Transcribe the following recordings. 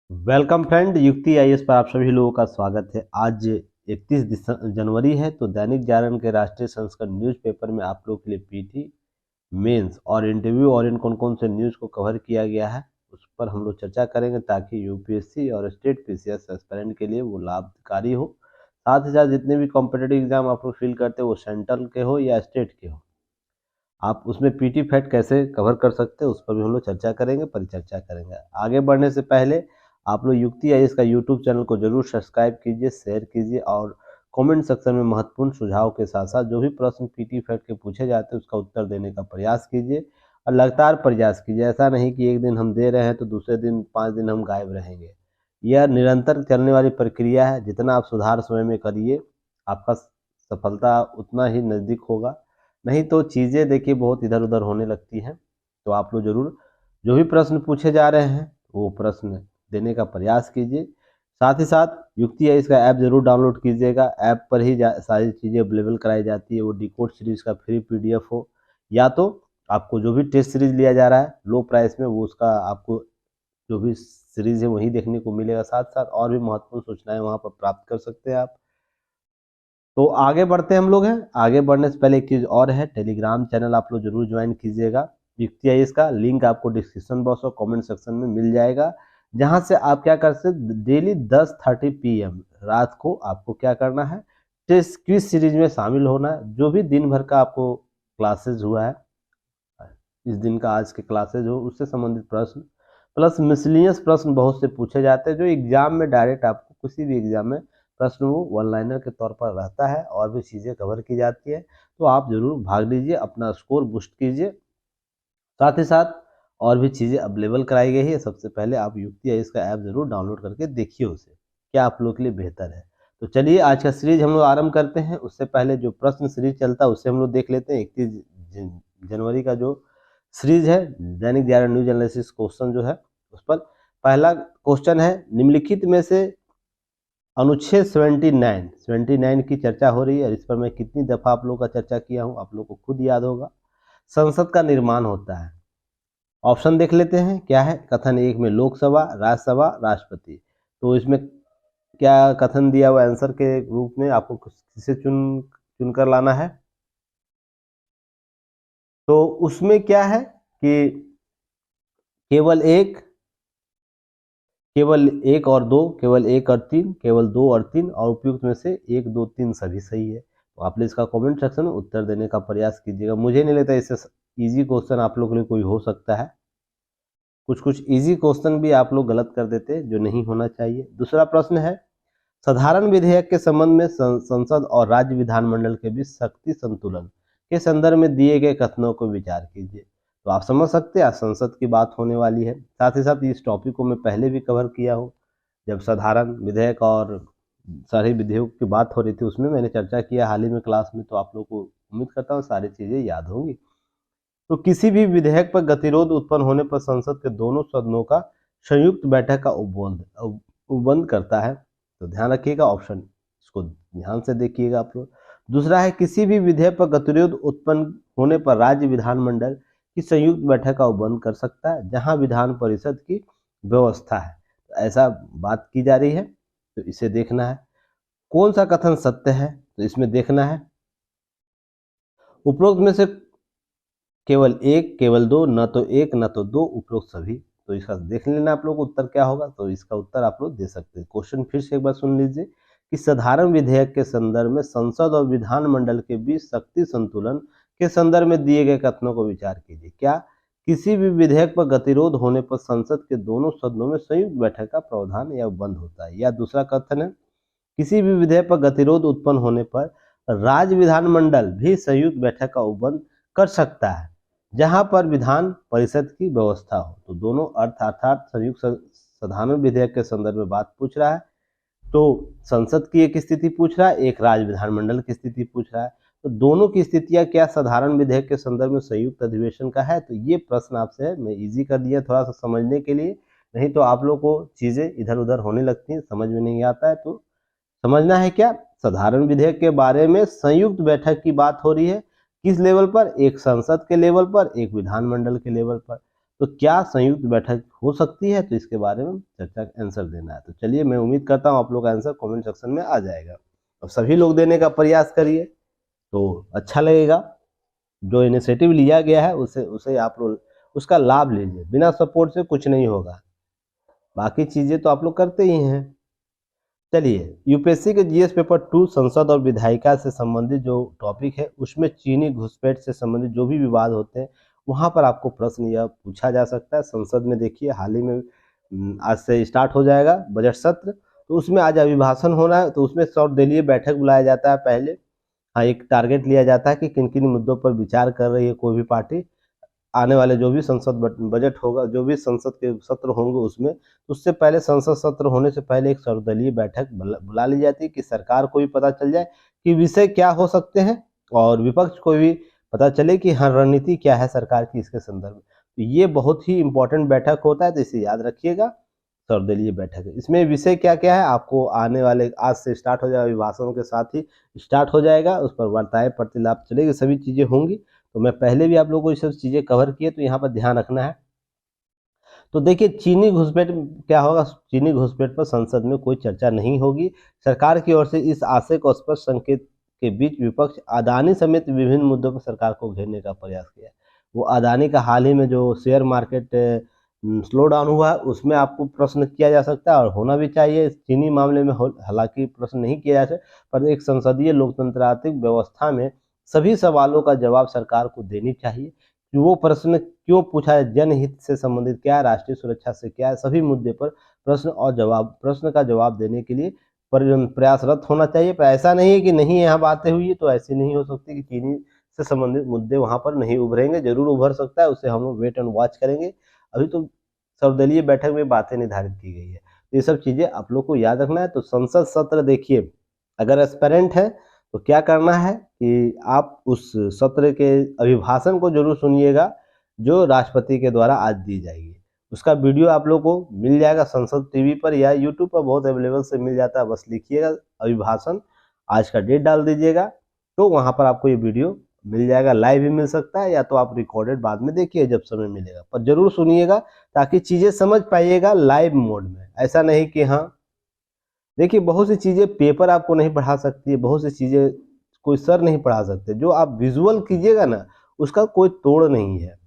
Welcome friend, युक्ति IAS पर आप सभी लोगों का स्वागत है। आज 31 जनवरी है, तो दैनिक जागरण के राष्ट्रीय संस्करण न्यूज़पेपर में आप लोगों के लिए पीटी मेंस और इंटरव्यू और इन कौन कौन से न्यूज़ को कवर किया गया है उस पर हम लोग चर्चा करेंगे, ताकि यूपीएससी और स्टेट पीसीएस एस्पिरेंट के लिए वो लाभकारी हो। साथ ही साथ जितने भी कॉम्पिटेटिव एग्जाम आप लोग फील करते हो, वो सेंट्रल के हो या स्टेट के हो, आप उसमें पीटी फैक्ट कैसे कवर कर सकते हैं उस पर भी हम लोग चर्चा करेंगे, परिचर्चा करेंगे। आगे बढ़ने से पहले आप लोग युक्ति आईएएस का यूट्यूब चैनल को जरूर सब्सक्राइब कीजिए, शेयर कीजिए और कमेंट सेक्शन में महत्वपूर्ण सुझाव के साथ साथ जो भी प्रश्न पीटी फैक्ट के पूछे जाते हैं उसका उत्तर देने का प्रयास कीजिए और लगातार प्रयास कीजिए। ऐसा नहीं कि एक दिन हम दे रहे हैं तो दूसरे दिन 5 दिन हम गायब रहेंगे। यह निरंतर चलने वाली प्रक्रिया है। जितना आप सुधार स्वयं में करिए, आपका सफलता उतना ही नज़दीक होगा। नहीं तो चीज़ें देखिए बहुत इधर उधर होने लगती हैं। तो आप लोग जरूर जो भी प्रश्न पूछे जा रहे हैं वो प्रश्न देने का प्रयास कीजिए। साथ ही साथ युक्ति है इसका ऐप जरूर डाउनलोड कीजिएगा। ऐप पर ही सारी चीज़ें अवेलेबल कराई जाती है। वो डिकोड सीरीज़ का फ्री पीडीएफ हो, या तो आपको जो भी टेस्ट सीरीज लिया जा रहा है लो प्राइस में, वो उसका आपको जो भी सीरीज है वही देखने को मिलेगा। साथ साथ और भी महत्वपूर्ण सूचनाएं वहाँ पर प्राप्त कर सकते हैं आप। तो आगे बढ़ते हैं हम लोग हैं। आगे बढ़ने से पहले एक चीज़ और है, टेलीग्राम चैनल आप लोग जरूर ज्वाइन कीजिएगा। युक्ति है इसका लिंक आपको डिस्क्रिप्शन बॉक्स और कमेंट सेक्शन में मिल जाएगा, जहां से आप क्या कर सकते, डेली 10:30 PM रात को आपको क्या करना है, टेस्ट क्विज सीरीज में शामिल होना है। जो भी दिन भर का आपको क्लासेज हुआ है, इस दिन का आज के क्लासेज हो उससे संबंधित प्रश्न प्लस मिसलिनियस प्रश्न बहुत से पूछे जाते हैं, जो एग्जाम में डायरेक्ट आपको किसी भी एग्जाम में प्रश्न वो वन लाइनर के तौर पर रहता है और भी चीज़ें कवर की जाती है। तो आप जरूर भाग लीजिए, अपना स्कोर बूस्ट कीजिए। साथ ही साथ और भी चीज़ें अवेलेबल कराई गई है। सबसे पहले आप युक्ति है इसका ऐप जरूर डाउनलोड करके देखिए उसे, क्या आप लोग के लिए बेहतर है। तो चलिए आज का सीरीज हम लोग आरंभ करते हैं। उससे पहले जो प्रश्न सीरीज चलता है उससे हम लोग देख लेते हैं। 31 जनवरी का जो सीरीज है Dainik Jagran news analysis question जो है, उस पर पहला क्वेश्चन है, निम्नलिखित में से अनुच्छेद 79 की चर्चा हो रही है और इस पर मैं कितनी दफ़ा आप लोगों का चर्चा किया हूँ आप लोग को खुद याद होगा। संसद का निर्माण होता है। ऑप्शन देख लेते हैं क्या है। कथन एक में लोकसभा, राज्यसभा, राष्ट्रपति। तो इसमें क्या कथन दिया हुआ आंसर के रूप में आपको किसे चुनकर लाना है। तो उसमें क्या है कि केवल एक, केवल एक और दो, केवल एक और तीन, केवल दो और तीन और उपयुक्त में से एक दो तीन सभी सही है। तो आप लोग इसका कमेंट सेक्शन में उत्तर देने का प्रयास कीजिएगा। मुझे नहीं लगता इससे इजी क्वेश्चन आप लोगों के लिए कोई हो सकता है। कुछ कुछ इजी क्वेश्चन भी आप लोग गलत कर देते जो नहीं होना चाहिए। दूसरा प्रश्न है, साधारण विधेयक के संबंध में संसद और राज्य विधानमंडल के बीच शक्ति संतुलन के संदर्भ में दिए गए कथनों को विचार कीजिए। तो आप समझ सकते हैं आज संसद की बात होने वाली है। साथ ही साथ इस टॉपिक को मैं पहले भी कवर किया हूँ, जब साधारण विधेयक और सारे विधेयकों की बात हो रही थी उसमें मैंने चर्चा किया हाल ही में क्लास में। तो आप लोग को उम्मीद करता हूँ सारी चीज़ें याद होंगी। तो किसी भी विधेयक पर गतिरोध उत्पन्न होने पर संसद के दोनों सदनों का संयुक्त बैठक का उपबंध करता है। तो ध्यान रखिएगा, ऑप्शन इसको ध्यान से देखिएगा आप लोग। दूसरा है, किसी भी विधेयक पर गतिरोध उत्पन्न होने पर राज्य विधानमंडल की संयुक्त बैठक का उपबंध कर सकता है, जहां विधान परिषद की व्यवस्था है। तो ऐसा बात की जा रही है, तो इसे देखना है। कौन सा कथन सत्य है, तो इसमें देखना है उपरोक्त में से केवल एक, केवल दो, न तो एक न तो दो, उपरोक्त सभी। तो इसका देख लेना आप लोग उत्तर क्या होगा। तो इसका उत्तर आप लोग दे सकते हैं। क्वेश्चन फिर से एक बार सुन लीजिए कि साधारण विधेयक के संदर्भ में संसद और विधानमंडल के बीच शक्ति संतुलन के संदर्भ में दिए गए कथनों को विचार कीजिए। क्या किसी भी विधेयक पर गतिरोध होने पर संसद के दोनों सदनों में संयुक्त बैठक का प्रावधान या बंद होता है। या दूसरा कथन है, किसी भी विधेयक पर गतिरोध उत्पन्न होने पर राज्य विधानमंडल भी संयुक्त बैठक का उपबंध कर सकता है, जहां पर विधान परिषद की व्यवस्था हो। तो दोनों अर्थ अर्थात संयुक्त साधारण विधेयक के संदर्भ में बात पूछ रहा है। तो संसद की एक स्थिति पूछ रहा है, एक राज्य विधानमंडल की स्थिति पूछ रहा है। तो दोनों की स्थितियां क्या साधारण विधेयक के संदर्भ में संयुक्त अधिवेशन का है। तो ये प्रश्न आपसे मैं इजी कर दिया थोड़ा सा समझने के लिए, नहीं तो आप लोग को चीजें इधर उधर होने लगती हैं, समझ में नहीं आता है। तो समझना है क्या, साधारण विधेयक के बारे में संयुक्त बैठक की बात हो रही है। किस लेवल पर, एक संसद के लेवल पर, एक विधानमंडल के लेवल पर। तो क्या संयुक्त बैठक हो सकती है, तो इसके बारे में चर्चा का आंसर देना है। तो चलिए, मैं उम्मीद करता हूँ आप लोग का आंसर कमेंट सेक्शन में आ जाएगा और सभी लोग देने का प्रयास करिए तो अच्छा लगेगा। जो इनिशिएटिव लिया गया है उसे उसे आप लोग उसका लाभ लीजिए, बिना सपोर्ट से कुछ नहीं होगा, बाकी चीजें तो आप लोग करते ही हैं। चलिए, यूपीएससी के जीएस पेपर 2 संसद और विधायिका से संबंधित जो टॉपिक है उसमें चीनी घुसपैठ से संबंधित जो भी विवाद होते हैं वहां पर आपको प्रश्न यह पूछा जा सकता है। संसद में देखिए हाल ही में आज से स्टार्ट हो जाएगा बजट सत्र, तो उसमें आज अभिभाषण होना है, तो उसमें सर्वदलीय बैठक बुलाया जाता है पहले। हाँ, एक टारगेट लिया जाता है कि किन किन मुद्दों पर विचार कर रही है कोई भी पार्टी, आने वाले जो भी संसद बजट होगा, जो भी संसद के सत्र होंगे उसमें, उससे पहले संसद सत्र होने से पहले एक सर्वदलीय बैठक बुला ली जाती है कि सरकार को भी पता चल जाए कि विषय क्या हो सकते हैं और विपक्ष को भी पता चले कि हाँ रणनीति क्या है सरकार की इसके संदर्भ में। तो ये बहुत ही इंपॉर्टेंट बैठक होता है, तो इसे याद रखिएगा। सर्वदलीय बैठक है, इसमें विषय क्या क्या है आपको आने वाले आज से स्टार्ट हो जाएगा, अभिभाषणों के साथ ही स्टार्ट हो जाएगा, उस पर वार्ताएं प्रतिलाप चलेगी, सभी चीजें होंगी। तो मैं पहले भी आप लोगों को ये सब चीजें कवर किए, तो यहाँ पर ध्यान रखना है। तो देखिए, चीनी घुसपैठ क्या होगा, चीनी घुसपैठ पर संसद में कोई चर्चा नहीं होगी। सरकार की ओर से इस आशय को स्पष्ट संकेत के बीच विपक्ष अदानी समेत विभिन्न मुद्दों पर सरकार को घेरने का प्रयास किया। वो अदानी का हाल ही में जो शेयर मार्केट स्लो डाउन हुआ है उसमें आपको प्रश्न किया जा सकता है और होना भी चाहिए। चीनी मामले में हालांकि प्रश्न नहीं किया जा सकता, पर एक संसदीय लोकतंत्रात्मक व्यवस्था में सभी सवालों का जवाब सरकार को देनी चाहिए कि वो प्रश्न क्यों पूछा है, जनहित से संबंधित क्या है, राष्ट्रीय सुरक्षा से क्या है, सभी मुद्दे पर प्रश्न का जवाब देने के लिए प्रयासरत होना चाहिए। पर ऐसा नहीं है कि नहीं यहाँ बातें हुई है तो ऐसी नहीं हो सकती कि चीनी से संबंधित मुद्दे वहां पर नहीं उभरेंगे, जरूर उभर सकता है, उसे हम लोग वेट एंड वॉच करेंगे। अभी तो सर्वदलीय बैठक में बातें निर्धारित की गई है, तो ये सब चीजें आप लोग को याद रखना है। तो संसद सत्र देखिए, अगर एस्पेरेंट है तो क्या करना है कि आप उस सत्र के अभिभाषण को जरूर सुनिएगा जो राष्ट्रपति के द्वारा आज दी जाएगी। उसका वीडियो आप लोग को मिल जाएगा संसद टीवी पर या यूट्यूब पर, बहुत अवेलेबल से मिल जाता है। बस लिखिएगा अभिभाषण, आज का डेट डाल दीजिएगा, तो वहां पर आपको ये वीडियो मिल जाएगा। लाइव भी मिल सकता है या तो आप रिकॉर्डेड बाद में देखिए जब समय मिलेगा, पर जरूर सुनिएगा ताकि चीजें समझ पाइएगा लाइव मोड में। ऐसा नहीं कि हाँ, देखिए बहुत सी चीजें पेपर आपको नहीं पढ़ा सकती है, बहुत सी चीजें कोई सर नहीं पढ़ा सकते, जो आप विजुअल कीजिएगा ना उसका कोई तोड़ नहीं है।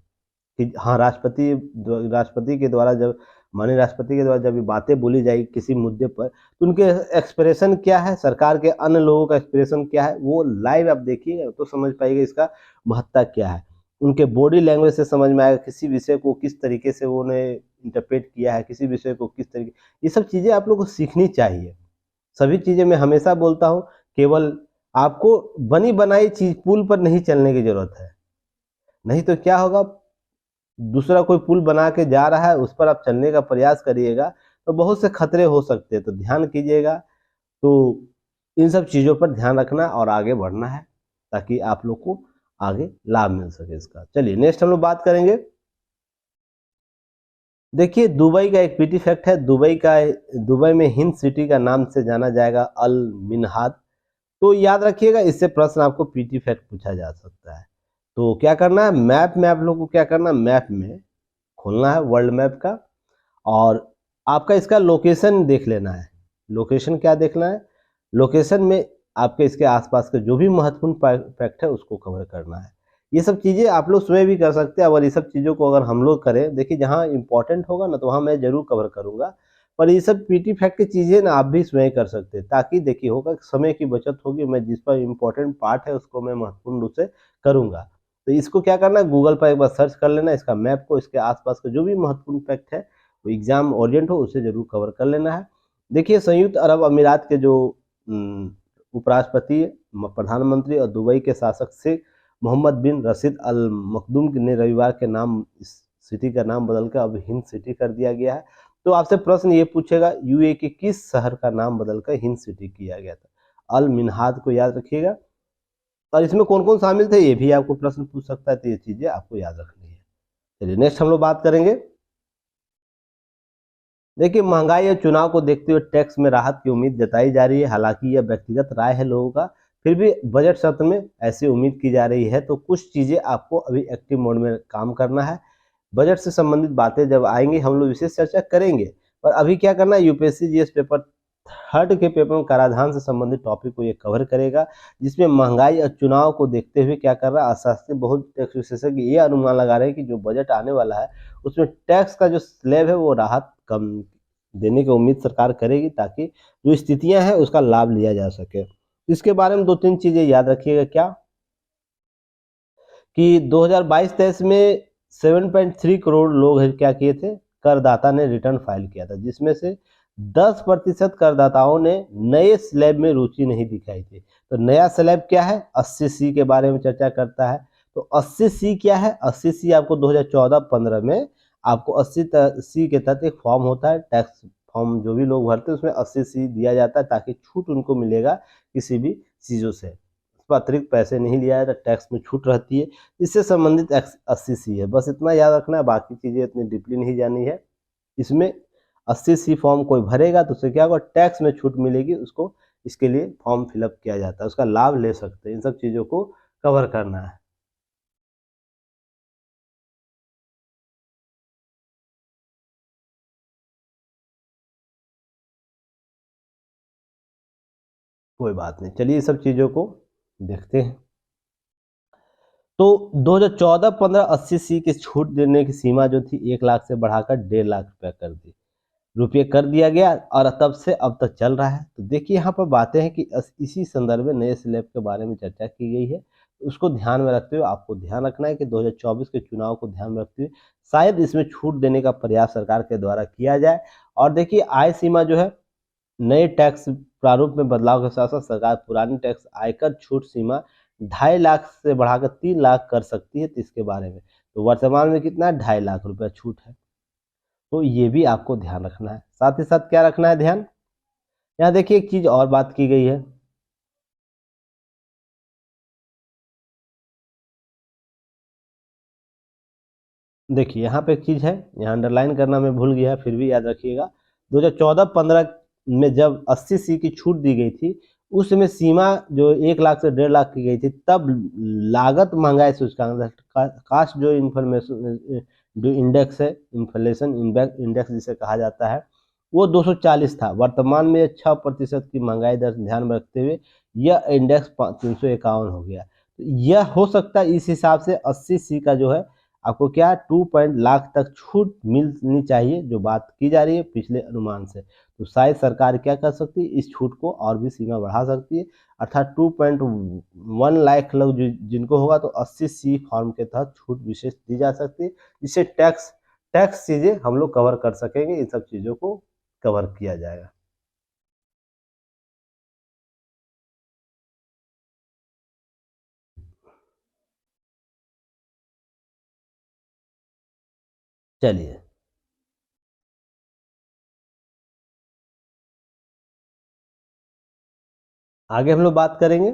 कि हाँ, राष्ट्रपति के द्वारा जब माननीय राष्ट्रपति के द्वारा जब ये बातें बोली जाएगी किसी मुद्दे पर, तो उनके एक्सप्रेशन क्या है, सरकार के अन्य लोगों का एक्सप्रेशन क्या है, वो लाइव आप देखिएगा तो समझ पाइएगा इसका महत्ता क्या है। उनके बॉडी लैंग्वेज से समझ में आएगा किसी विषय को किस तरीके से उन्होंने इंटरप्रेट किया है, किसी विषय को किस तरीके, ये सब चीजें आप लोग को सीखनी चाहिए। सभी चीजें मैं हमेशा बोलता हूँ, केवल आपको बनी बनाई चीज पुल पर नहीं चलने की जरूरत है, नहीं तो क्या होगा, दूसरा कोई पुल बना के जा रहा है उस पर आप चलने का प्रयास करिएगा तो बहुत से खतरे हो सकते हैं। तो ध्यान कीजिएगा, तो इन सब चीजों पर ध्यान रखना और आगे बढ़ना है ताकि आप लोग को आगे लाभ मिल सके इसका। चलिए नेक्स्ट हम लोग बात करेंगे। देखिए, दुबई का एक पीटी फैक्ट है। दुबई में हिंद सिटी का नाम से जाना जाएगा अल मिनहाद। तो याद रखिएगा, इससे प्रश्न आपको पीटी फैक्ट पूछा जा सकता है। तो क्या करना है, मैप में आप लोग को क्या करना है, मैप में खोलना है वर्ल्ड मैप का और आपका इसका लोकेशन देख लेना है। लोकेशन क्या देखना है, लोकेशन में आपके इसके आसपास के जो भी महत्वपूर्ण फैक्ट है उसको कवर करना है। ये सब चीज़ें आप लोग स्वयं भी कर सकते हैं, और ये सब चीज़ों को अगर हम लोग करें, देखिए जहाँ इंपॉर्टेंट होगा ना तो वहाँ मैं जरूर कवर करूँगा, पर ये सब पीटी फैक्ट की चीज़ें ना आप भी स्वयं कर सकते हैं, ताकि देखिए होगा समय की बचत होगी। मैं जिस पर इम्पोर्टेंट पार्ट है उसको मैं महत्वपूर्ण रूप से करूँगा। तो इसको क्या करना है, गूगल पर एक बार सर्च कर लेना इसका मैप को, इसके आसपास का जो भी महत्वपूर्ण फैक्ट है वो एग्जाम ओरिएंट हो उसे जरूर कवर कर लेना है। देखिए, संयुक्त अरब अमीरात के जो उपराष्ट्रपति, प्रधानमंत्री और दुबई के शासक शेख मोहम्मद बिन रशीद अल मखदूम ने रविवार के नाम इस सिटी का नाम बदलकर अब हिंद सिटी कर दिया गया है। तो आपसे प्रश्न ये पूछेगा, यूए के किस शहर का नाम बदलकर हिंद सिटी किया गया था। अल मिनहाद को याद रखिएगा, और इसमें कौन कौन शामिल थे ये भी आपको प्रश्न पूछ सकता है, तो ये चीजें आपको याद रखनी है। चलिए नेक्स्ट हम लोग बात करेंगे। देखिए, महंगाई और चुनाव को देखते हुए टैक्स में राहत की उम्मीद जताई जा रही है। हालांकि यह व्यक्तिगत राय है लोगों का, फिर भी बजट सत्र में ऐसी उम्मीद की जा रही है। तो कुछ चीजें आपको अभी एक्टिव मोड में काम करना है। बजट से संबंधित बातें जब आएंगी हम लोग विशेष चर्चा करेंगे। पर अभी क्या करना है, यूपीएससी जीएस पेपर थर्ड के पेपर में कराधान से संबंधित टॉपिक को ये कवर करेगा, जिसमें महंगाई और चुनाव को देखते हुए क्या कर रहा है, अर्थशास्त्री बहुत टैक्स विशेषज्ञ ये अनुमान लगा रहे हैं कि जो बजट आने वाला है उसमें टैक्स का जो स्लैब है वो राहत कम देने की उम्मीद सरकार करेगी, ताकि जो स्थितियां हैं उसका लाभ लिया जा सके। इसके बारे में दो तीन चीजें याद रखिएगा, क्या कि 2022-23 में 7.3 करोड़ लोग हैं क्या किए थे, करदाता ने रिटर्न फाइल किया था, जिसमें से 10% करदाताओं ने नए स्लैब में रुचि नहीं दिखाई थी। तो नया स्लैब क्या है, 80C के बारे में चर्चा करता है। तो 80C क्या है, 80C आपको 2014-15 में आपको 80C के तहत एक फॉर्म होता है, टैक्स फॉर्म जो भी लोग भरते हैं उसमें 80C दिया जाता है, ताकि छूट उनको मिलेगा किसी भी चीज़ों से, अतिरिक्त पैसे नहीं लिया जाता, टैक्स में छूट रहती है। इससे संबंधित 80C है, बस इतना याद रखना है, बाकी चीज़ें इतनी डीपली नहीं जानी है। इसमें 80C फॉर्म कोई भरेगा तो उससे क्या होगा, टैक्स में छूट मिलेगी उसको, इसके लिए फॉर्म फिलअप किया जाता है, उसका लाभ ले सकते हैं। इन सब चीज़ों को कवर करना है। कोई बात नहीं, चलिए सब चीज़ों को देखते हैं। तो 2014-15 80C की छूट देने की सीमा जो थी 1 लाख से बढ़ाकर 1.5 लाख रुपया कर दी, रुपये कर दिया गया, और तब से अब तक चल रहा है। तो देखिए यहाँ पर बातें हैं कि इसी संदर्भ में नए स्लैब के बारे में चर्चा की गई है। उसको ध्यान में रखते हुए आपको ध्यान रखना है कि 2024 के चुनाव को ध्यान में रखते हुए शायद इसमें छूट देने का प्रयास सरकार के द्वारा किया जाए। और देखिए आय सीमा जो है, नए टैक्स प्रारूप में बदलाव के साथ साथ सरकार पुरानी टैक्स आयकर छूट सीमा 2.5 लाख से बढ़ाकर 3 लाख कर सकती है। तो इसके बारे में तो वर्तमान में कितना 2.5 लाख रुपया छूट है, तो ये भी आपको ध्यान रखना है। साथ ही साथ क्या रखना है ध्यान, यहाँ देखिए एक चीज और बात की गई है, देखिए यहाँ पे एक चीज है, यहाँ अंडरलाइन करना मैं भूल गया, फिर भी याद रखिएगा। 2014-15 में जब 80C की छूट दी गई थी, उस समय सीमा जो 1 लाख से 1.5 लाख की गई थी, तब लागत महंगाई सूचकांक कास्ट जो इंफॉर्मेशन जो इंडेक्स है, इन्फ्लेशन इंडेक्स जिसे कहा जाता है, वो 240 था। वर्तमान में 6% की महंगाई दर ध्यान में रखते हुए यह इंडेक्स 351 हो गया। तो यह हो सकता है, इस हिसाब से 80C का जो है आपको क्या 2 लाख तक छूट मिलनी चाहिए, जो बात की जा रही है पिछले अनुमान से। तो शायद सरकार क्या कर सकती है, इस छूट को और भी सीमा बढ़ा सकती है, अर्थात 2.1 लाख लोग जिनको होगा तो 80C फॉर्म के तहत छूट विशेष दी जा सकती है, जिससे टैक्स चीजें हम लोग कवर कर सकेंगे। इन सब चीजों को कवर किया जाएगा। चलिए आगे हम लोग बात करेंगे।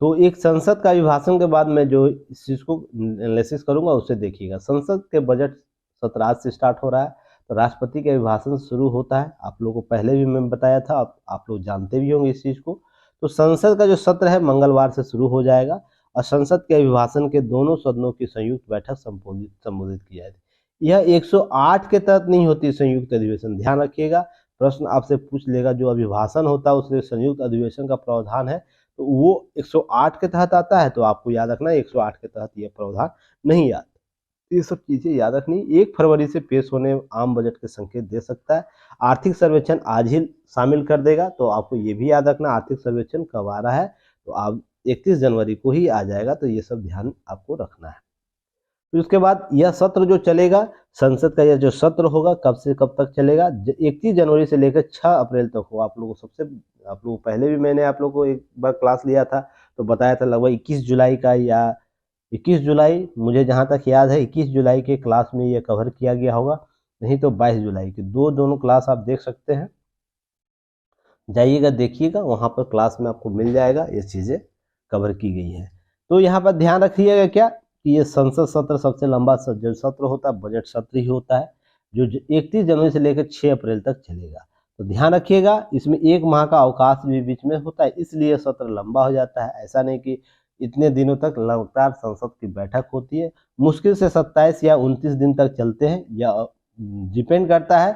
तो एक संसद का अभिभाषण के बाद मैं जो इस चीज को एनालिसिस करूंगा उससे देखिएगा। संसद के बजट सत्र आज से स्टार्ट हो रहा है, तो राष्ट्रपति के अभिभाषण शुरू होता है। आप लोगों को पहले भी मैं बताया था, आप लोग जानते भी होंगे इस चीज को। तो संसद का जो सत्र है मंगलवार से शुरू हो जाएगा, और संसद के अभिभाषण के दोनों सदनों की संयुक्त बैठक संबोधित की जाएगी। यह 108 के तहत नहीं होती संयुक्त अधिवेशन, ध्यान रखिएगा। प्रश्न आपसे पूछ लेगा, जो अभिभाषण होता है उसमें संयुक्त अधिवेशन का प्रावधान है, तो वो 108 के तहत आता है। तो आपको याद रखना है 108 के तहत ये प्रावधान नहीं आता। ये सब चीजें याद रखनी। 1 फरवरी से पेश होने आम बजट के संकेत दे सकता है। आर्थिक सर्वेक्षण आज ही शामिल कर देगा, तो आपको ये भी याद रखना आर्थिक सर्वेक्षण कब आ रहा है, तो आप 31 जनवरी को ही आ जाएगा। तो ये सब ध्यान आपको रखना है। फिर उसके बाद यह सत्र जो चलेगा, संसद का यह जो सत्र होगा कब से कब तक चलेगा, 31 जनवरी से लेकर 6 अप्रैल तक हो। आप लोगों को आप लोगों पहले भी मैंने आप लोगों को एक बार क्लास लिया था, तो बताया था लगभग 21 जुलाई का, या 21 जुलाई मुझे जहाँ तक याद है 21 जुलाई के क्लास में ये कवर किया गया होगा, नहीं तो 22 जुलाई की दोनों क्लास आप देख सकते हैं। जाइएगा देखिएगा, वहाँ पर क्लास में आपको मिल जाएगा, ये चीज़ें कवर की गई हैं। तो यहाँ पर ध्यान रखिएगा क्या कि ये संसद सत्र सबसे लंबा जो सत्र होता है बजट सत्र ही होता है, जो 31 जनवरी से लेकर 6 अप्रैल तक चलेगा। तो ध्यान रखिएगा, इसमें 1 माह का अवकाश भी बीच में होता है, इसलिए सत्र लंबा हो जाता है। ऐसा नहीं कि इतने दिनों तक लगातार संसद की बैठक होती है। मुश्किल से 27 या 29 दिन तक चलते हैं, या डिपेंड करता है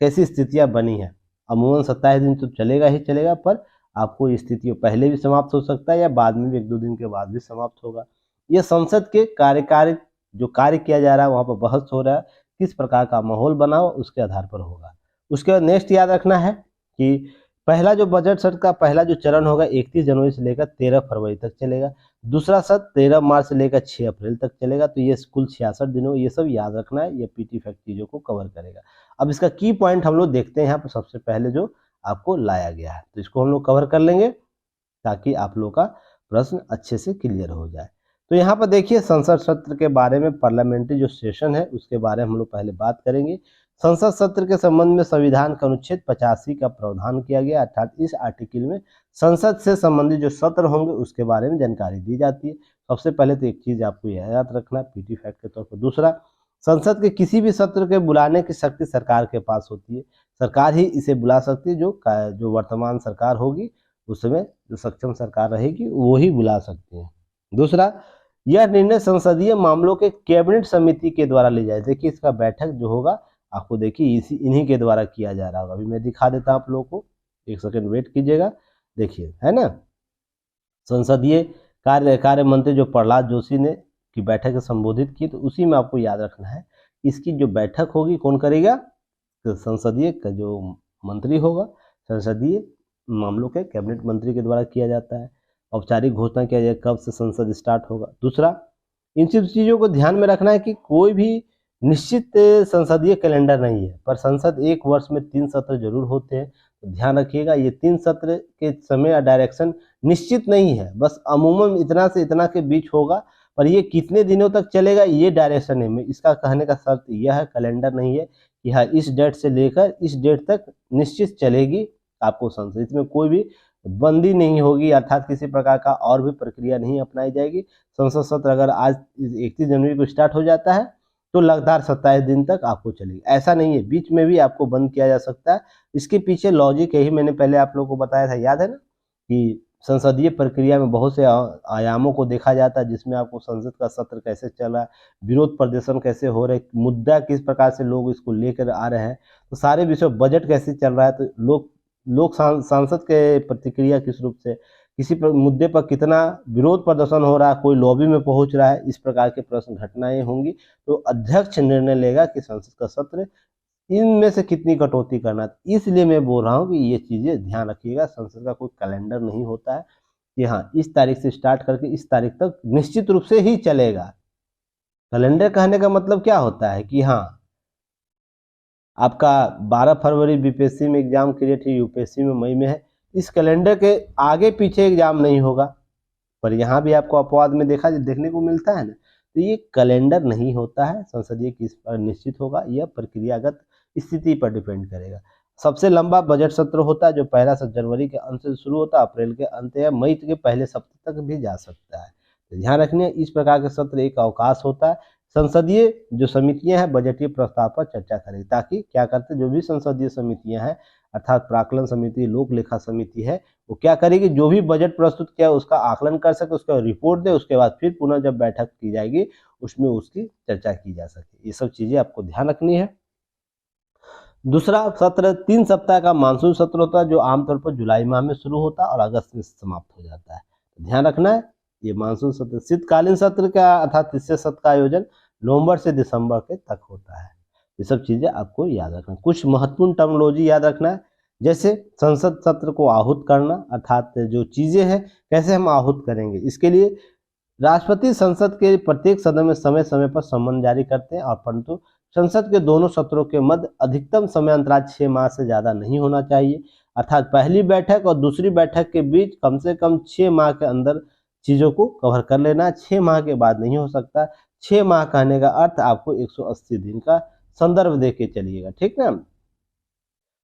कैसी स्थितियां बनी है। अमूमन 27 दिन तो चलेगा ही चलेगा, पर आपको स्थिति पहले भी समाप्त हो सकता है या बाद में भी 1-2 दिन के बाद भी समाप्त होगा। ये संसद के कार्यकारी जो कार्य किया जा रहा है वहाँ पर बहस हो रहा है, किस प्रकार का माहौल बना हो उसके आधार पर होगा। उसके बाद नेक्स्ट याद रखना है कि पहला जो बजट सत्र का पहला जो चरण होगा 31 जनवरी से लेकर 13 फरवरी तक चलेगा। दूसरा सत्र 13 मार्च से लेकर 6 अप्रैल तक चलेगा। तो ये कुल 66 दिनों, ये सब याद रखना है, ये पीटी फैक्ट चीज़ों को कवर करेगा। अब इसका की पॉइंट हम लोग देखते हैं यहाँ पर सबसे पहले जो आपको लाया गया है, तो इसको हम लोग कवर कर लेंगे ताकि आप लोग का प्रश्न अच्छे से क्लियर हो जाए। तो यहाँ पर देखिए संसद सत्र के बारे में, पार्लियामेंट्री जो सेशन है उसके बारे में हम लोग पहले बात करेंगे। संसद सत्र के संबंध में संविधान का अनुच्छेद 85 का प्रावधान किया गया, अर्थात इस आर्टिकल में संसद से संबंधित जो सत्र होंगे उसके बारे में जानकारी दी जाती है। सबसे पहले तो एक चीज आपको याद रखना पीटी फैक्ट के तौर पर। दूसरा, संसद के किसी भी सत्र के बुलाने की शक्ति सरकार के पास होती है। सरकार ही इसे बुला सकती है, जो वर्तमान सरकार होगी उसमें जो सक्षम सरकार रहेगी वो ही बुला सकती है। दूसरा, यह निर्णय संसदीय मामलों के कैबिनेट समिति के द्वारा ली जाए। देखिए इसका बैठक जो होगा आपको देखिए इन्हीं के द्वारा किया जा रहा होगा। अभी मैं दिखा देता हूँ आप लोगों को, एक सेकंड वेट कीजिएगा। देखिए है ना, संसदीय कार्य मंत्री जो प्रहलाद जोशी ने की बैठक संबोधित की, तो उसी में आपको याद रखना है इसकी जो बैठक होगी कौन करेगा, तो संसदीय का जो मंत्री होगा संसदीय मामलों के कैबिनेट मंत्री के द्वारा किया जाता है। औपचारिक घोषणा किया जाए कब से संसद स्टार्ट होगा। दूसरा, इन सब चीज़ों को ध्यान में रखना है कि कोई भी निश्चित संसदीय कैलेंडर नहीं है, पर संसद एक वर्ष में 3 सत्र जरूर होते हैं। तो ध्यान रखिएगा ये 3 सत्र के समय या डायरेक्शन निश्चित नहीं है, बस अमूमन इतना से इतना के बीच होगा, पर ये कितने दिनों तक चलेगा ये डायरेक्शन है। इसका कहने का शर्त यह है, कैलेंडर नहीं है कि हाँ इस डेट से लेकर इस डेट तक निश्चित चलेगी आपको संसद, इसमें कोई भी बंदी नहीं होगी, अर्थात किसी प्रकार का और भी प्रक्रिया नहीं अपनाई जाएगी। संसद सत्र अगर आज 31 जनवरी को स्टार्ट हो जाता है तो लगातार 27 दिन तक आपको चलेगी, ऐसा नहीं है बीच में भी आपको बंद किया जा सकता है। इसके पीछे लॉजिक यही मैंने पहले आप लोगों को बताया था, याद है ना, कि संसदीय प्रक्रिया में बहुत से आयामों को देखा जाता है, जिसमें आपको संसद का सत्र कैसे चल रहा है, विरोध प्रदर्शन कैसे हो रहे, मुद्दा किस प्रकार से लोग इसको लेकर आ रहे हैं, तो सारे विषय, बजट कैसे चल रहा है, तो लोग सांसद के प्रतिक्रिया किस रूप से, किसी मुद्दे पर कितना विरोध प्रदर्शन हो रहा है, कोई लॉबी में पहुंच रहा है, इस प्रकार के प्रश्न घटनाएं होंगी। तो अध्यक्ष निर्णय लेगा कि संसद का सत्र इनमें से कितनी कटौती करना। इसलिए मैं बोल रहा हूँ कि ये चीजें ध्यान रखिएगा, संसद का कोई कैलेंडर नहीं होता है कि हाँ इस तारीख से स्टार्ट करके इस तारीख तक निश्चित रूप से ही चलेगा। कैलेंडर कहने का मतलब क्या होता है कि हाँ आपका 12 फरवरी बीपीएससी में एग्जाम क्रिएट है, यूपीएससी में मई में है, इस कैलेंडर के आगे पीछे एग्जाम नहीं होगा। पर यहाँ भी आपको अपवाद में देखने को मिलता है ना, तो ये कैलेंडर नहीं होता है संसदीय, किस पर निश्चित होगा, यह प्रक्रियागत स्थिति पर डिपेंड करेगा। सबसे लंबा बजट सत्र होता है जो पहला सत्र जनवरी के अंत से शुरू होता है, अप्रैल के अंत या मई के पहले सप्ताह तक भी जा सकता है। तो ध्यान रखने, इस प्रकार के सत्र एक अवकाश होता है। संसदीय जो समितियां हैं बजटीय प्रस्ताव पर चर्चा करेगी, ताकि क्या करते, जो भी संसदीय समितियां हैं अर्थात प्राक्कलन समिति, लोक लेखा समिति है, वो क्या करेगी, जो भी बजट प्रस्तुत किया उसका आकलन कर सके, उसका रिपोर्ट दे, उसके बाद फिर पुनः जब बैठक की जाएगी उसमें उसकी चर्चा की जा सके। ये सब चीजें आपको ध्यान रखनी है। दूसरा सत्र 3 सप्ताह का मानसून सत्र होता है, जो आमतौर पर जुलाई माह में शुरू होता है और अगस्त में समाप्त हो जाता है। ध्यान रखना है ये मानसून सत्र। शीतकालीन सत्र का अर्थात तीसरे सत्र का आयोजन नवंबर से दिसंबर के तक होता है। ये सब चीजें आपको याद रखना। कुछ महत्वपूर्ण टर्मिनोलॉजी याद रखना है, जैसे संसद सत्र को आहूत करना, अर्थात जो चीजें हैं कैसे हम आहूत करेंगे। इसके लिए राष्ट्रपति संसद के प्रत्येक सदन में समय समय पर सम्मन जारी करते हैं, और परंतु संसद के दोनों सत्रों के मध्य अधिकतम समय अंतराल 6 माह से ज्यादा नहीं होना चाहिए। अर्थात पहली बैठक और दूसरी बैठक के बीच कम से कम 6 माह के अंदर चीजों को कवर कर लेना, 6 माह के बाद नहीं हो सकता। 6 माह कहने का अर्थ आपको 180 दिन का संदर्भ दे के चलिएगा, ठीक ना।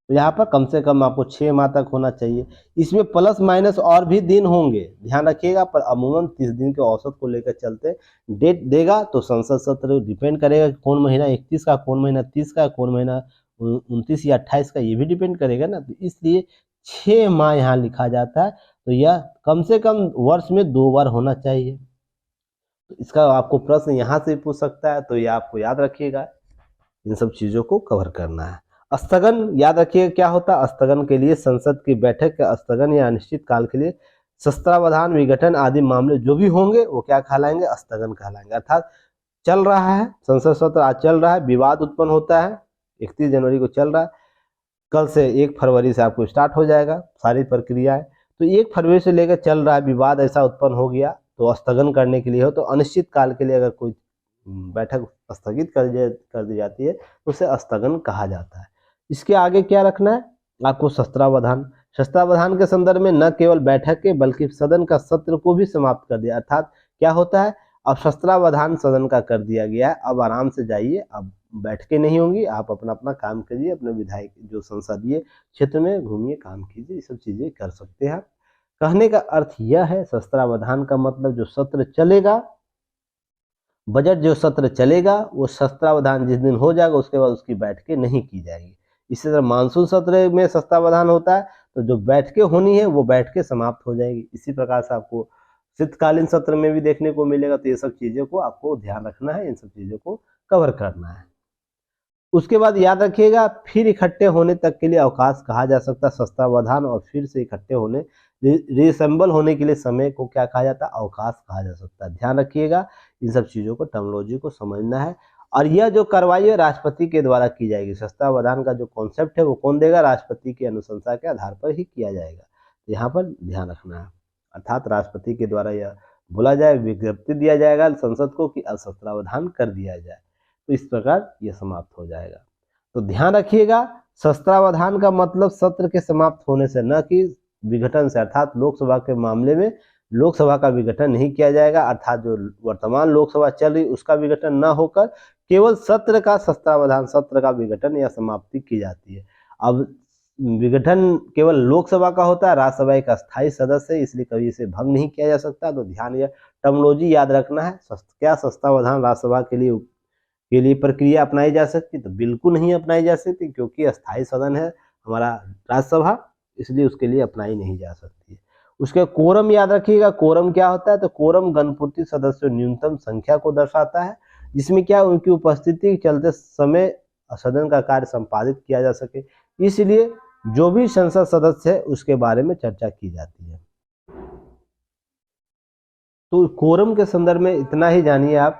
तो यहाँ पर कम से कम आपको 6 माह तक होना चाहिए। इसमें प्लस माइनस और भी दिन होंगे, ध्यान रखिएगा, पर अमूमन 30 दिन के औसत को लेकर चलते। डेट देगा तो संसद सत्र डिपेंड करेगा कि कौन महीना 31 का, कौन महीना 30 का, कौन महीना 29 या 28 का, ये भी डिपेंड करेगा ना। तो इसलिए 6 माह यहाँ लिखा जाता है, तो यह कम से कम वर्ष में 2 बार होना चाहिए। तो इसका आपको प्रश्न यहाँ से पूछ सकता है, तो ये आपको याद रखिएगा, इन सब चीज़ों को कवर करना है। स्थगन याद रखिएगा क्या होता है। स्थगन के लिए संसद की बैठक का स्थगन या अनिश्चित काल के लिए शस्त्रावधान, विघटन आदि मामले जो भी होंगे वो क्या कहलाएंगे, स्थगन कहलाएंगे। अर्थात चल रहा है संसद सत्र, आज चल रहा है, विवाद उत्पन्न होता है, 31 जनवरी को चल रहा है, कल से 1 फरवरी से आपको स्टार्ट हो जाएगा सारी प्रक्रियाएं। तो 1 फरवरी से लेकर चल रहा है, विवाद ऐसा उत्पन्न हो गया तो स्थगन करने के लिए हो, तो अनिश्चित काल के लिए अगर कोई बैठक स्थगित कर दी जाती है तो उसे स्थगन कहा जाता है। इसके आगे क्या रखना है आपको, शस्त्रावधान। शस्त्रावधान के संदर्भ में न केवल बैठक के बल्कि सदन का सत्र को भी समाप्त कर दिया। अर्थात क्या होता है, अब शस्त्रावधान सदन का कर दिया गया है, अब आराम से जाइए, अब बैठकें नहीं होंगी, आप अपना अपना काम करिए, अपने विधायक जो संसदीय क्षेत्र में घूमिए, काम कीजिए, ये सब चीजें कर सकते हैं। कहने का अर्थ यह है, शस्त्रावधान का मतलब जो सत्र चलेगा, बजट जो सत्र चलेगा वो शस्त्रावधान जिस दिन हो जाएगा उसके बाद उसकी बैठकें नहीं की जाएगी। इसी तरह मानसून सत्र में शस्त्रावधान होता है तो जो बैठकें होनी है वो बैठकें समाप्त हो जाएगी। इसी प्रकार से आपको शीतकालीन सत्र में भी देखने को मिलेगा। तो ये सब चीज़ों को आपको ध्यान रखना है, इन सब चीज़ों को कवर करना है। उसके बाद याद रखिएगा, फिर इकट्ठे होने तक के लिए अवकाश कहा जा सकता है शस्त्रावधान, और फिर से इकट्ठे होने रिसेंबल होने के लिए समय को क्या कहा जाता है, अवकाश कहा जा सकता है। ध्यान रखिएगा, इन सब चीज़ों को, टर्मिनोलॉजी को समझना है। और यह जो कार्रवाई है राष्ट्रपति के द्वारा की जाएगी। शस्त्रावधान का जो कॉन्सेप्ट है वो कौन देगा, राष्ट्रपति की अनुशंसा के आधार पर ही किया जाएगा। यहाँ पर ध्यान रखना है, अर्थात राष्ट्रपति के द्वारा यह बोला जाए, विज्ञप्ति दिया जाएगा संसद को कि शस्त्रावधान कर दिया जाए, तो इस प्रकार यह समाप्त हो जाएगा। तो ध्यान रखिएगा, शस्त्रावधान का मतलब सत्र के समाप्त होने से, न कि विघटन से। अर्थात लोकसभा के मामले में लोकसभा का विघटन नहीं किया जाएगा, अर्थात जो वर्तमान लोकसभा चल रही उसका विघटन न होकर केवल सत्र का शस्त्रावधान, सत्र का विघटन या समाप्ति की जाती है। अब विघटन केवल लोकसभा का होता है, राज्यसभा एक अस्थायी सदस्य है, इसलिए कभी इसे भंग नहीं किया जा सकता। तो ध्यान, यह टर्मिनोलॉजी याद रखना है। क्या शस्त्रावधान राज्यसभा के लिए प्रक्रिया अपनाई जा सकती, तो बिल्कुल नहीं अपनाई जा सकती, क्योंकि अस्थायी सदन है हमारा राज्यसभा, इसलिए उसके लिए अपनाई नहीं जा सकती। उसके कोरम याद रखिएगा, कोरम क्या होता है, तो कोरम गणपूर्ति सदस्यों न्यूनतम संख्या को दर्शाता है, जिसमें क्या उनकी उपस्थिति के चलते समय सदन का कार्य संपादित किया जा सके, इसलिए जो भी संसद सदस्य है उसके बारे में चर्चा की जाती है। तो कोरम के संदर्भ में इतना ही जानिए आप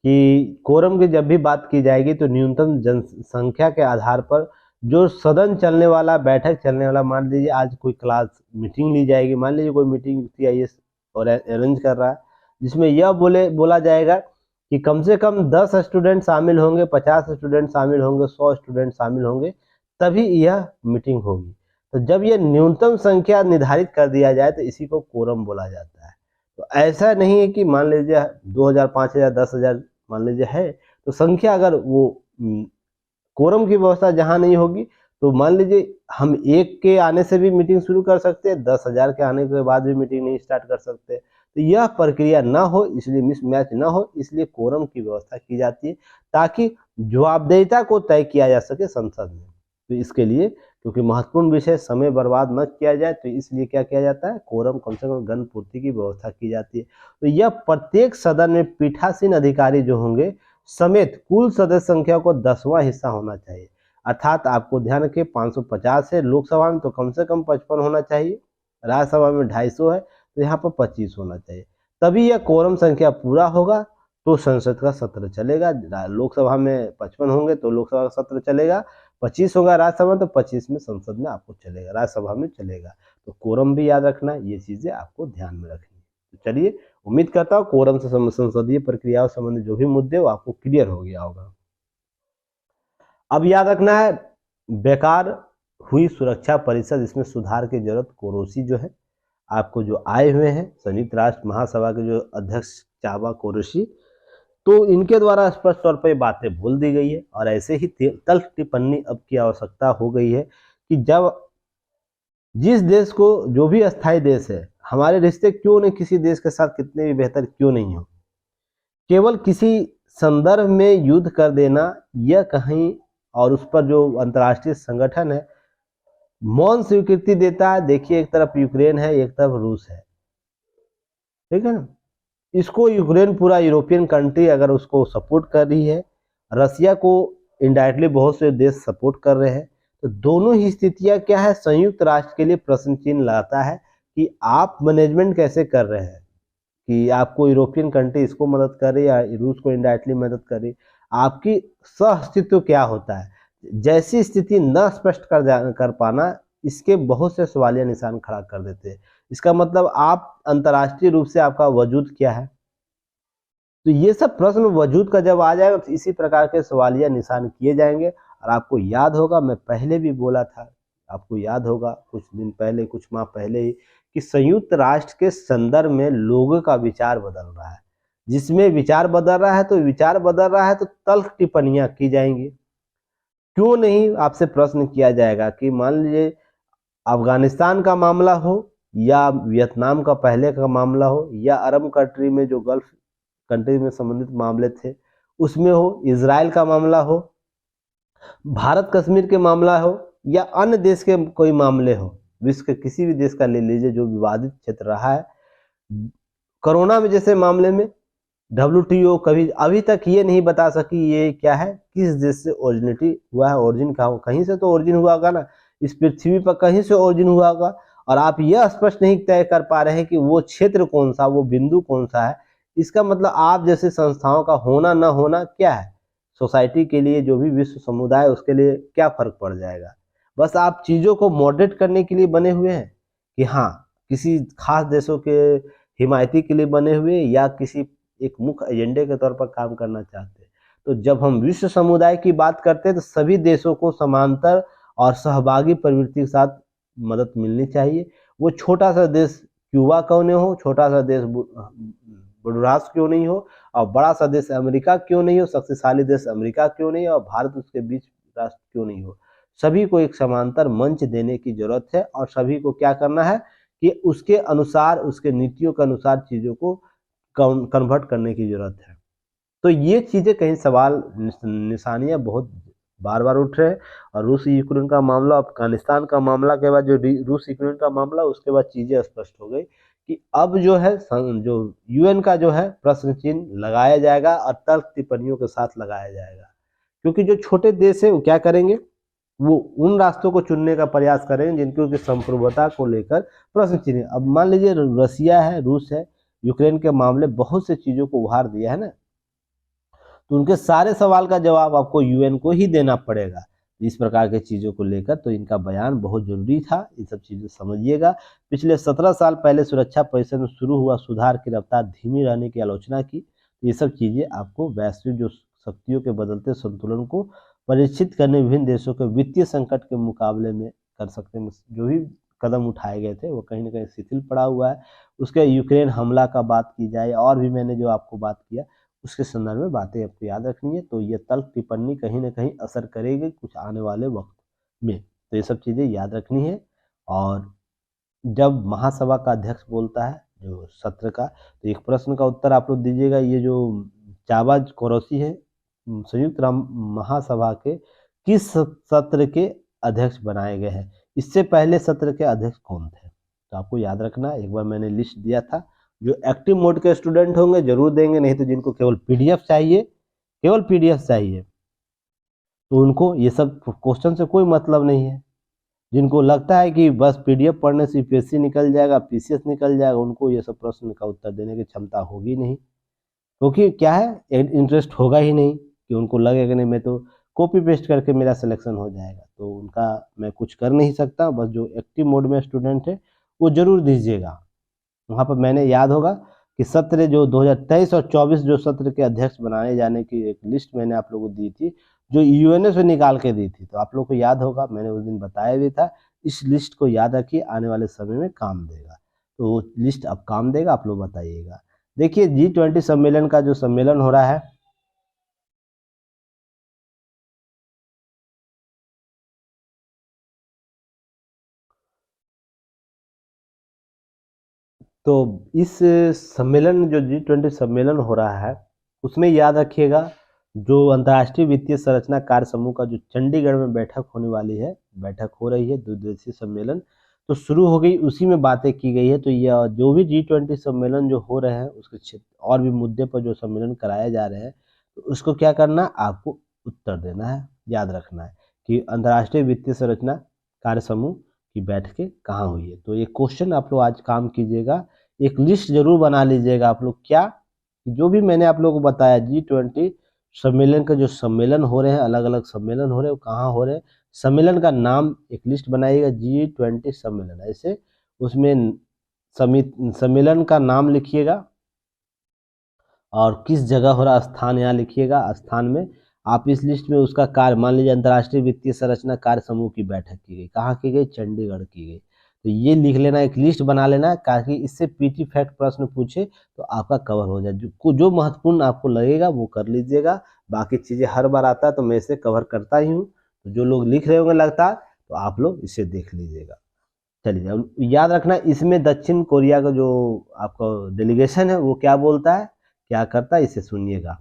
कि कोरम की जब भी बात की जाएगी तो न्यूनतम जनसंख्या के आधार पर जो सदन चलने वाला, बैठक चलने वाला, मान लीजिए आज कोई क्लास मीटिंग ली जाएगी, मान लीजिए कोई मीटिंग CIS और अरेंज कर रहा है, जिसमें यह बोला जाएगा कि कम से कम 10 स्टूडेंट शामिल होंगे, 50 स्टूडेंट शामिल होंगे, 100 स्टूडेंट शामिल होंगे, तभी यह मीटिंग होगी। तो जब यह न्यूनतम संख्या निर्धारित कर दिया जाए तो इसी को कोरम बोला जाता है। तो ऐसा नहीं है कि मान लीजिए 2000, 5000, 10,000 मान लीजिए है, तो संख्या अगर वो कोरम की व्यवस्था जहां नहीं होगी, तो मान लीजिए हम 1 के आने से भी मीटिंग शुरू कर सकते हैं, 10,000 के आने के बाद भी मीटिंग नहीं स्टार्ट कर सकते। तो यह प्रक्रिया ना हो, इसलिए मिसमैच ना हो, इसलिए कोरम की व्यवस्था की जाती है, ताकि जवाबदेहिता को तय किया जा सके संसद में। तो इसके लिए, क्योंकि महत्वपूर्ण विषय समय बर्बाद न किया जाए, तो इसलिए क्या किया जाता है, कोरम कम से कम गण पूर्ति की व्यवस्था की जाती है। तो यह प्रत्येक सदन में पीठासीन अधिकारी जो होंगे समेत कुल सदस्य संख्या को 10वां हिस्सा होना चाहिए। अर्थात आपको ध्यान रखिए, 550 है लोकसभा में, तो कम से कम 55 होना चाहिए, राज्यसभा में 250 है तो यहाँ पर 25 होना चाहिए, तभी यह कोरम संख्या पूरा होगा तो संसद का सत्र चलेगा। लोकसभा में 55 होंगे तो लोकसभा का सत्र चलेगा, 25 होगा राज्यसभा तो 25 में संसद में आपको चलेगा, राज्यसभा में चलेगा। तो कोरम भी याद रखना, ये चीजें आपको ध्यान में रखनी है। तो चलिए, उम्मीद करता हूँ कोरम से संसदीय प्रक्रियाओं संबंधित जो भी मुद्दे वो आपको क्लियर हो गया होगा। अब याद रखना है, बेकार हुई सुरक्षा परिषद, इसमें सुधार की जरूरत। कोरोसी जो है आपको जो आए हुए हैं संयुक्त राष्ट्र महासभा के जो अध्यक्ष चाबा कोरोसी, तो इनके द्वारा स्पष्ट तौर पर बातें बोल दी गई है, और ऐसे ही तल्ख टिप्पणी अब की आवश्यकता हो गई है कि जब जिस देश को, जो भी अस्थायी देश है, हमारे रिश्ते क्यों नहीं किसी देश के साथ कितने भी बेहतर क्यों नहीं हो, केवल किसी संदर्भ में युद्ध कर देना, यह कहीं, और उस पर जो अंतर्राष्ट्रीय संगठन है मौन स्वीकृति देता है। देखिए एक तरफ यूक्रेन है, एक तरफ रूस है, ठीक है ना। इसको यूक्रेन पूरा यूरोपियन कंट्री अगर उसको सपोर्ट कर रही है, रसिया को इनडायरेक्टली बहुत से देश सपोर्ट कर रहे हैं, तो दोनों ही स्थितियां क्या है, संयुक्त राष्ट्र के लिए प्रश्न चिन्ह लाता है कि आप मैनेजमेंट कैसे कर रहे हैं, कि आपको यूरोपियन कंट्री इसको मदद कर रही है या रूस को इनडायरेक्टली मदद कर रही है, आपकी सह अस्तित्व क्या होता है। जैसी स्थिति न स्पष्ट कर पाना, इसके बहुत से सवालिया निशान खड़ा कर देते हैं। इसका मतलब आप अंतर्राष्ट्रीय रूप से आपका वजूद क्या है। तो ये सब प्रश्न वजूद का जब आ जाएगा तो इसी प्रकार के सवालिया निशान किए जाएंगे। और आपको याद होगा, मैं पहले भी बोला था, आपको याद होगा कुछ दिन पहले, कुछ माह पहले ही, कि संयुक्त राष्ट्र के संदर्भ में लोगों का विचार बदल रहा है। जिसमें विचार बदल रहा है, तो विचार बदल रहा है तो तल्ख टिप्पणियां की जाएंगी। क्यों नहीं, आपसे प्रश्न किया जाएगा कि मान लीजिए अफगानिस्तान का मामला हो, या वियतनाम का पहले का मामला हो, या अरब कंट्री में जो गल्फ कंट्री में संबंधित मामले थे उसमें हो, इजराइल का मामला हो, भारत कश्मीर के मामला हो, या अन्य देश के कोई मामले हो, विश्व के किसी भी देश का ले लीजिए जो विवादित क्षेत्र रहा है। कोरोना में जैसे मामले में WTO कभी अभी तक ये नहीं बता सकी ये क्या है, किस देश से ओरिजिनिटी हुआ है, ओरिजिन का हो, कहीं से तो ओरिजिन हुआ होगा ना, इस पृथ्वी पर कहीं से ओरिजिन हुआ होगा। और आप यह स्पष्ट नहीं तय कर पा रहे हैं कि वो क्षेत्र कौन सा, वो बिंदु कौन सा है। इसका मतलब आप जैसे संस्थाओं का होना न होना क्या है, सोसाइटी के लिए, जो भी विश्व समुदाय उसके लिए क्या फर्क पड़ जाएगा। बस आप चीज़ों को मॉडरेट करने के लिए बने हुए हैं कि हाँ, किसी खास देशों के हिमायती के लिए बने हुए, या किसी एक मुख्य एजेंडे के तौर पर काम करना चाहते हैं। तो जब हम विश्व समुदाय की बात करते हैं तो सभी देशों को समांतर और सहभागी प्रवृत्ति के साथ मदद मिलनी चाहिए। वो छोटा सा देश क्यूबा क्यों नहीं हो, छोटा सा देश बुडरास क्यों नहीं हो, और बड़ा सा देश अमेरिका क्यों नहीं हो, शक्तिशाली देश अमेरिका क्यों नहीं हो, और भारत उसके बीच राष्ट्र क्यों नहीं हो। सभी को एक समांतर मंच देने की जरूरत है, और सभी को क्या करना है कि उसके अनुसार, उसके नीतियों के अनुसार चीज़ों को कन्वर्ट करने की जरूरत है। तो ये चीज़ें कहीं सवाल निशानियां बहुत बार बार उठ रहे हैं। और रूस यूक्रेन का मामला, अफगानिस्तान का मामला के बाद जो रूस यूक्रेन का मामला, उसके बाद चीज़ें स्पष्ट हो गई कि अब जो है जो UN का जो है प्रश्न चिन्ह लगाया जाएगा, और तर्क टिप्पणियों के साथ लगाया जाएगा। क्योंकि जो छोटे देश है वो क्या करेंगे, वो उन रास्तों को चुनने का प्रयास करेंगे जिनकी संप्रभुता को लेकर प्रश्न चिन्ह। अब मान लीजिए रसिया है, रूस है, यूक्रेन के मामले बहुत से चीज़ों को उभार दिया है ना, तो उनके सारे सवाल का जवाब आपको UN को ही देना पड़ेगा। इस प्रकार के चीज़ों को लेकर तो इनका बयान बहुत जरूरी था, ये सब चीज़ें समझिएगा। पिछले 17 साल पहले सुरक्षा परिषद में शुरू हुआ सुधार की रफ्तार धीमी रहने की आलोचना की। ये सब चीज़ें आपको वैश्विक जो शक्तियों के बदलते संतुलन को परीक्षित करने, विभिन्न देशों के वित्तीय संकट के मुकाबले में कर सकते हैं, जो भी कदम उठाए गए थे वो कहीं ना कहीं शिथिल पड़ा हुआ है। उसके यूक्रेन हमला का बात की जाए, और भी मैंने जो आपको बात किया उसके संदर्भ में बातें आपको याद रखनी है। तो ये तल्ख टिप्पणी कहीं ना कहीं असर करेगी कुछ आने वाले वक्त में, तो ये सब चीज़ें याद रखनी है। और जब महासभा का अध्यक्ष बोलता है जो सत्र का, तो एक प्रश्न का उत्तर आप लोग दीजिएगा। ये जो चाबाज कोरोसी है, संयुक्त महासभा के किस सत्र के अध्यक्ष बनाए गए हैं, इससे पहले सत्र के अध्यक्ष कौन थे, तो आपको याद रखना। एक बार मैंने लिस्ट दिया था, जो एक्टिव मोड के स्टूडेंट होंगे जरूर देंगे, नहीं तो जिनको केवल PDF चाहिए, केवल PDF चाहिए, तो उनको ये सब क्वेश्चन से कोई मतलब नहीं है। जिनको लगता है कि बस PDF पढ़ने से UPSC निकल जाएगा, PCS निकल जाएगा, उनको ये सब प्रश्न का उत्तर देने की क्षमता होगी नहीं, क्योंकि क्या है, इंटरेस्ट होगा ही नहीं, कि उनको लगेगा नहीं मैं तो कॉपी पेस्ट करके मेरा सिलेक्शन हो जाएगा। तो उनका मैं कुछ कर नहीं सकता। बस जो एक्टिव मोड में स्टूडेंट है वो जरूर दीजिएगा। वहाँ पर मैंने याद होगा कि सत्र जो 2023 और 24 जो सत्र के अध्यक्ष बनाए जाने की एक लिस्ट मैंने आप लोगों को दी थी, जो UNO से निकाल के दी थी, तो आप लोग को याद होगा, मैंने उस दिन बताया भी था। इस लिस्ट को याद रखिए, आने वाले समय में काम देगा। तो वो लिस्ट अब काम देगा, आप लोग बताइएगा। देखिए G20 सम्मेलन का जो सम्मेलन हो रहा है, तो इस सम्मेलन जो G20 सम्मेलन हो रहा है, उसमें याद रखिएगा जो अंतर्राष्ट्रीय वित्तीय संरचना कार्य समूह का जो चंडीगढ़ में बैठक होने वाली है, बैठक हो रही है, द्विदिवसीय सम्मेलन तो शुरू हो गई, उसी में बातें की गई है। तो यह जो भी G20 सम्मेलन जो हो रहे हैं उसके क्षेत्र और भी मुद्दे पर जो सम्मेलन कराए जा रहे हैं, तो उसको क्या करना, आपको उत्तर देना है, याद रखना है कि अंतर्राष्ट्रीय वित्तीय संरचना कार्य समूह की बैठकें कहाँ हुई है। तो ये क्वेश्चन आप लोग आज काम कीजिएगा, एक लिस्ट जरूर बना लीजिएगा आप लोग, क्या जो भी मैंने आप लोगों को बताया G20 सम्मेलन का जो सम्मेलन हो रहे हैं, अलग अलग सम्मेलन हो रहे हैं, वो कहाँ हो रहे हैं, सम्मेलन का नाम एक लिस्ट बनाइएगा, G20 सम्मेलन, ऐसे उसमें सम्मेलन का नाम लिखिएगा और किस जगह हो रहा, स्थान यहाँ लिखिएगा, स्थान में आप इस लिस्ट में उसका कार्य, मान लीजिए अंतर्राष्ट्रीय वित्तीय संरचना कार्य समूह की बैठक की गई, कहाँ की गई, चंडीगढ़ की गई। तो ये लिख लेना, एक लिस्ट बना लेना, ताकि इससे पीटी फैक्ट प्रश्न पूछे तो आपका कवर हो जाए। जो महत्वपूर्ण आपको लगेगा वो कर लीजिएगा, बाकी चीज़ें हर बार आता है तो मैं इसे कवर करता ही हूँ। तो जो लोग लिख रहे होंगे लगता तो आप लोग इसे देख लीजिएगा। चलिए, अब याद रखना इसमें दक्षिण कोरिया का जो आपका डेलीगेशन है वो क्या बोलता है, क्या करता है, इसे सुनिएगा।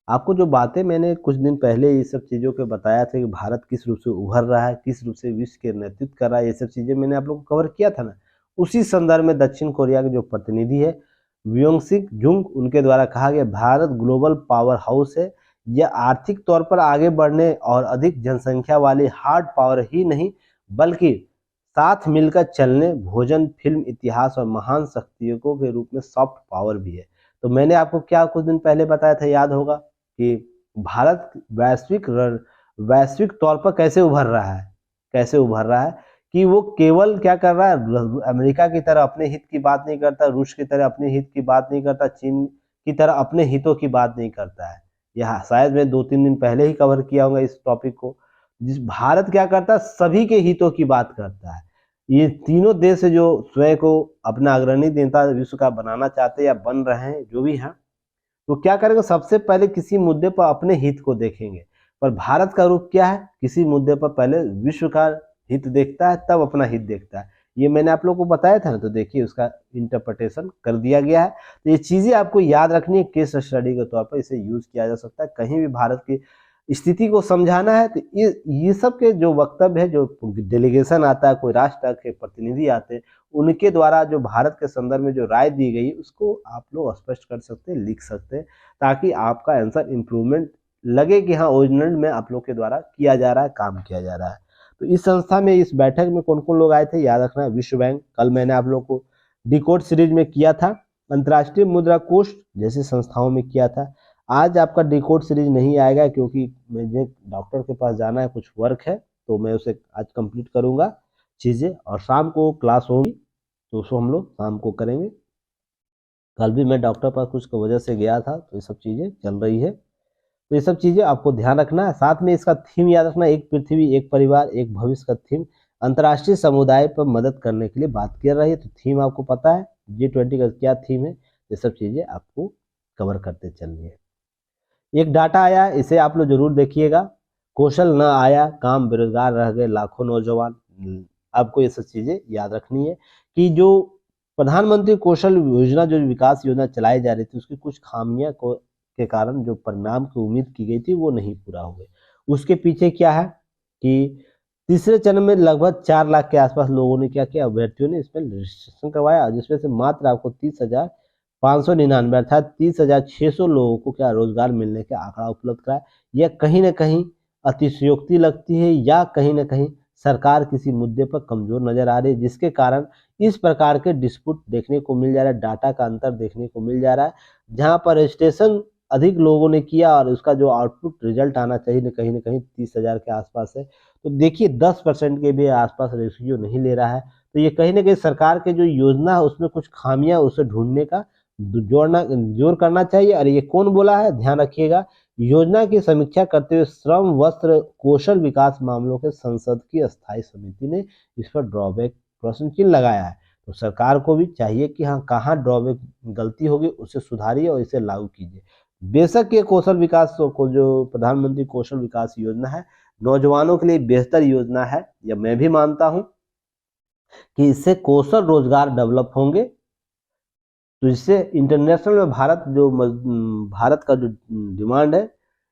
आपको जो बातें मैंने कुछ दिन पहले ये सब चीज़ों के बताया था कि भारत किस रूप से उभर रहा है, किस रूप से विश्व के नेतृत्व कर रहा है, ये सब चीज़ें मैंने आप लोग को कवर किया था ना। उसी संदर्भ में दक्षिण कोरिया के जो प्रतिनिधि है व्योंगसिक जुंग, उनके द्वारा कहा गया भारत ग्लोबल पावर हाउस है। यह आर्थिक तौर पर आगे बढ़ने और अधिक जनसंख्या वाली हार्ड पावर ही नहीं, बल्कि साथ मिलकर चलने, भोजन, फिल्म, इतिहास और महान शक्तियों के रूप में सॉफ्ट पावर भी है। तो मैंने आपको क्या कुछ दिन पहले बताया था, याद होगा कि भारत वैश्विक तौर पर कैसे उभर रहा है, कैसे उभर रहा है कि वो केवल क्या कर रहा है, अमेरिका की तरह अपने हित की बात नहीं करता, रूस की तरह अपने हित की बात नहीं करता, चीन की तरह अपने हितों की बात नहीं करता है। यह शायद मैं 2-3 दिन पहले ही कवर किया होगा इस टॉपिक को। जिस भारत क्या करता है, सभी के हितों की बात करता है। ये तीनों देश जो स्वयं को अपना अग्रणी नेता विश्व का बनाना चाहते हैं या बन रहे हैं, जो भी हैं, तो क्या करेंगे, सबसे पहले किसी मुद्दे पर अपने हित को देखेंगे। पर भारत का रूप क्या है, किसी मुद्दे पर पहले विश्व का हित देखता है, तब अपना हित देखता है। ये मैंने आप लोगों को बताया था ना, तो देखिए उसका इंटरप्रिटेशन कर दिया गया है। तो ये चीज़ें आपको याद रखनी है, केस स्टडी के तौर पर इसे यूज किया जा सकता है। कहीं भी भारत की स्थिति को समझाना है तो ये सब के जो वक्तव्य है, जो डेलीगेशन आता है, कोई राष्ट्र के प्रतिनिधि आते हैं, उनके द्वारा जो भारत के संदर्भ में जो राय दी गई उसको आप लोग स्पष्ट कर सकते हैं, लिख सकते हैं, ताकि आपका आंसर इम्प्रूवमेंट लगे कि हाँ ओरिजिनल में आप लोग के द्वारा किया जा रहा है, काम किया जा रहा है। तो इस संस्था में, इस बैठक में कौन कौन लोग आए थे, याद रखना, विश्व बैंक, कल मैंने आप लोग को डिकोड सीरीज में किया था, अंतर्राष्ट्रीय मुद्रा कोष जैसी संस्थाओं में किया था। आज आपका डिकोड सीरीज नहीं आएगा क्योंकि मुझे डॉक्टर के पास जाना है, कुछ वर्क है, तो मैं उसे आज कंप्लीट करूंगा चीज़ें, और शाम को क्लास होगी तो उसको हम लोग शाम को करेंगे। कल भी मैं डॉक्टर पास कुछ वजह से गया था, तो ये सब चीज़ें चल रही है। तो ये सब चीज़ें आपको ध्यान रखना है। साथ में इसका थीम याद रखना, एक पृथ्वी, एक परिवार, एक भविष्य का थीम अंतर्राष्ट्रीय समुदाय पर मदद करने के लिए बात कर रही है। तो थीम आपको पता है G20 का क्या थीम है, ये सब चीज़ें आपको कवर करते चलनी है। एक डाटा आया, इसे आप लोग जरूर देखिएगा, कौशल न आया, काम बेरोजगार रह गए लाखों नौजवान। आपको ये सब चीज़ें याद रखनी है कि जो प्रधानमंत्री कौशल योजना, जो विकास योजना चलाई जा रही थी, उसकी कुछ खामियां के कारण जो परिणाम की उम्मीद की गई थी वो नहीं पूरा हुए। उसके पीछे क्या है कि तीसरे चरण में लगभग 4 लाख के आसपास लोगों ने क्या किया, अभ्यर्थियों ने इसमें रजिस्ट्रेशन करवाया, जिसमें से मात्र आपको 30,599 अर्थात 30,600 लोगों को क्या रोजगार मिलने के आंकड़ा उपलब्ध कराया। यह कहीं ना कहीं अतिशयोक्ति लगती है, या कहीं ना कहीं सरकार किसी मुद्दे पर कमजोर नजर आ रही है, जिसके कारण इस प्रकार के डिस्प्यूट देखने को मिल जा रहा है, डाटा का अंतर देखने को मिल जा रहा है। जहां पर रजिस्ट्रेशन अधिक लोगों ने किया और उसका जो आउटपुट रिजल्ट आना चाहिए ना कहीं 30,000 के आसपास है, तो देखिए 10% के भी आसपास रेशियो नहीं ले रहा है। तो ये कहीं ना कहीं सरकार के जो योजना है उसमें कुछ खामियां, उसे ढूंढने का जोर करना चाहिए। और ये कौन बोला है, ध्यान रखिएगा, योजना की समीक्षा करते हुए श्रम, वस्त्र, कौशल विकास मामलों के संसद की अस्थायी समिति ने इस पर ड्रॉबैक प्रश्न चिन्ह लगाया है। तो सरकार को भी चाहिए कि हाँ कहाँ ड्रॉबैक गलती होगी उसे सुधारिए और इसे लागू कीजिए। बेशक ये कौशल विकास को जो प्रधानमंत्री कौशल विकास योजना है, नौजवानों के लिए बेहतर योजना है, या मैं भी मानता हूं कि इससे कौशल रोजगार डेवलप होंगे, तो इससे इंटरनेशनल में भारत का जो डिमांड है